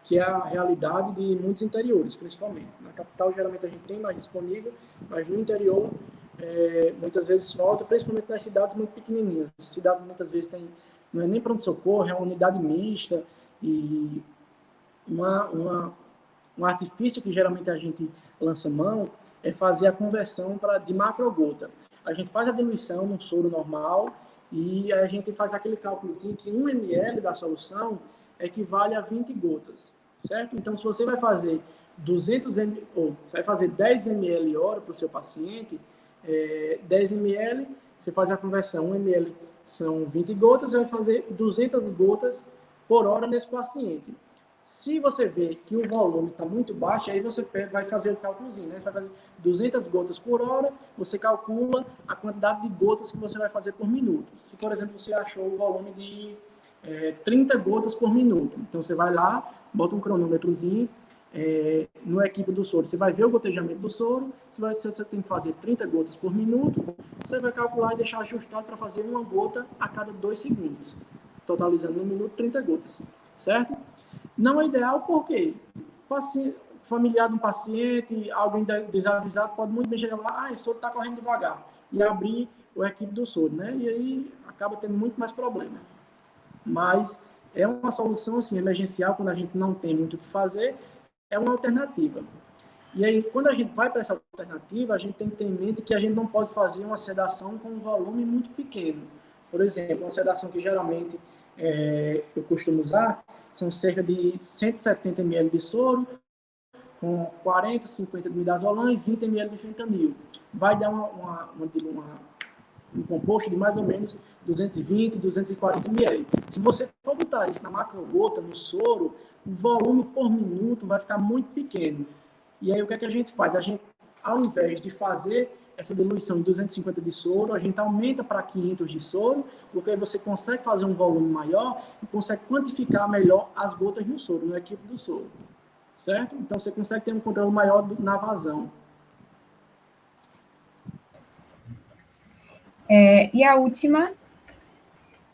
que é a realidade de muitos interiores, principalmente. Na capital, geralmente, a gente tem mais disponível, mas no interior, muitas vezes falta, principalmente nas cidades muito pequenininhas. Cidades, muitas vezes, não é nem pronto-socorro, é uma unidade mista, e um artifício que geralmente a gente lança mão é fazer a conversão de macrogota. A gente faz a diluição num soro normal e a gente faz aquele cálculozinho que 1 ml da solução equivale a 20 gotas, certo? Então, se você vai fazer 200 ml, ou você vai fazer 10 ml hora para o seu paciente, 10 ml, você faz a conversão, 1 ml são 20 gotas, você vai fazer 200 gotas por hora nesse paciente. Se você vê que o volume está muito baixo, aí você vai fazer o cálculozinho, né? Você vai fazer 200 gotas por hora, você calcula a quantidade de gotas que você vai fazer por minuto. Se, por exemplo, você achou o volume de 30 gotas por minuto, então você vai lá, bota um cronômetrozinho no equipe do soro, você vai ver o gotejamento do soro, você tem que fazer 30 gotas por minuto, você vai calcular e deixar ajustado para fazer uma gota a cada 2 segundos, totalizando no minuto 30 gotas, certo? Não é ideal porque familiar de um paciente, alguém desavisado, pode muito bem chegar lá, esse soro está correndo devagar, e abrir o equipe do soro, né? E aí acaba tendo muito mais problema. Mas é uma solução assim, emergencial, quando a gente não tem muito o que fazer, é uma alternativa. E aí, quando a gente vai para essa alternativa, a gente tem que ter em mente que a gente não pode fazer uma sedação com um volume muito pequeno. Por exemplo, uma sedação que geralmente eu costumo usar são cerca de 170 ml de soro, com 40, 50 de midazolam e 20 ml de fentanil. Vai dar um composto de mais ou menos 220, 240 ml. Se você for botar isso na macrogota, no soro, o volume por minuto vai ficar muito pequeno. E aí o que é que a gente faz? A gente, ao invés de fazer essa diluição de 250 de soro, a gente aumenta para 500 de soro, porque aí você consegue fazer um volume maior e consegue quantificar melhor as gotas no soro, no equipe do soro. Certo? Então você consegue ter um controle maior na vazão. E a última: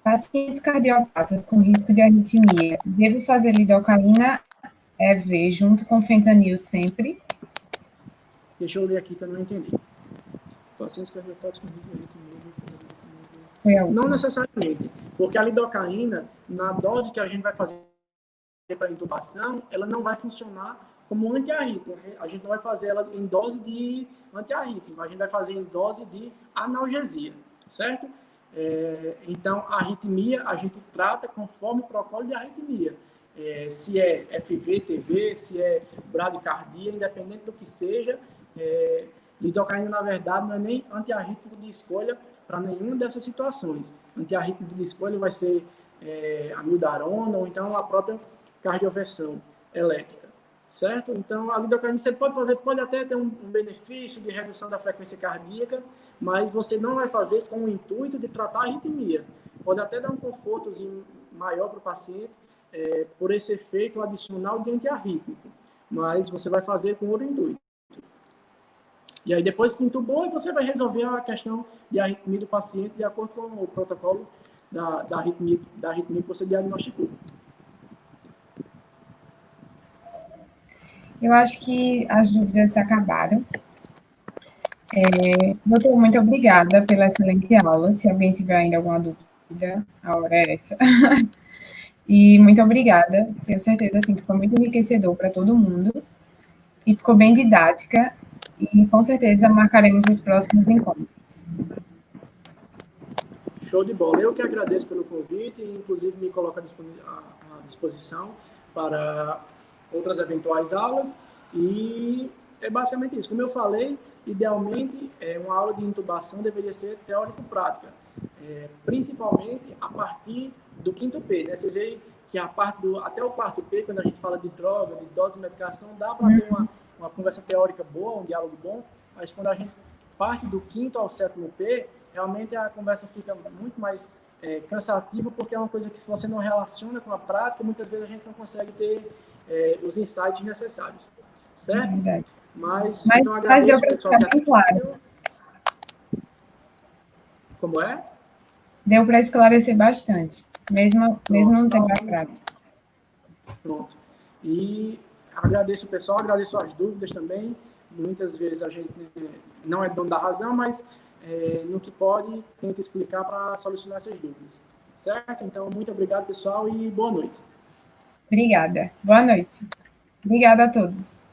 pacientes cardiopatas com risco de arritmia, devo fazer lidocaína EV junto com fentanil sempre. Deixa eu ler aqui que eu não entendi. Pacientes cardiopatas com Foi a última. Não necessariamente, porque a lidocaína, na dose que a gente vai fazer para intubação, ela não vai funcionar como antiarrítmico. A gente não vai fazer ela em dose de antiarrítmico, a gente vai fazer em dose de analgesia, certo? Então, a arritmia a gente trata conforme o protocolo de arritmia. Se é FV, TV, se é bradicardia, independente do que seja, lidocaína, na verdade, não é nem antiarrítmico de escolha para nenhuma dessas situações. Antiarrítmico de escolha vai ser amiodarona ou então a própria cardioversão elétrica, certo? Então, a lidocaína você pode até ter um benefício de redução da frequência cardíaca, mas você não vai fazer com o intuito de tratar a arritmia. Pode até dar um confortozinho maior para o paciente por esse efeito adicional de antiarrítmico, mas você vai fazer com outro intuito. E aí, depois que entubou, você vai resolver a questão de arritmia do paciente de acordo com o protocolo da arritmia que você diagnosticou. Eu acho que as dúvidas se acabaram. Doutor, muito obrigada pela excelente aula. Se alguém tiver ainda alguma dúvida, a hora é essa. E muito obrigada. Tenho certeza assim, que foi muito enriquecedor para todo mundo. E ficou bem didática. E com certeza marcaremos os próximos encontros. Show de bola. Eu que agradeço pelo convite e, inclusive, me coloco à disposição para outras eventuais aulas. E é basicamente isso. Como eu falei, idealmente, uma aula de intubação deveria ser teórico-prática, principalmente a partir do 5º P. Né? Vocês veem que até o 4º P, quando a gente fala de droga, de dose de medicação, dá para ter uma conversa teórica boa, um diálogo bom, mas quando a gente parte do 5º ao 7º P, realmente a conversa fica muito mais cansativa, porque é uma coisa que, se você não relaciona com a prática, muitas vezes a gente não consegue ter os insights necessários, certo? É verdade. Mas então, agradeço o pessoal que assistiu. Claro. Como é? Deu para esclarecer bastante, mesmo não tendo a prática. Pronto. E agradeço o pessoal, agradeço as dúvidas também. Muitas vezes a gente não é dono da razão, mas no que pode, tenta explicar para solucionar essas dúvidas. Certo? Então, muito obrigado, pessoal, e boa noite. Obrigada. Boa noite. Obrigada a todos.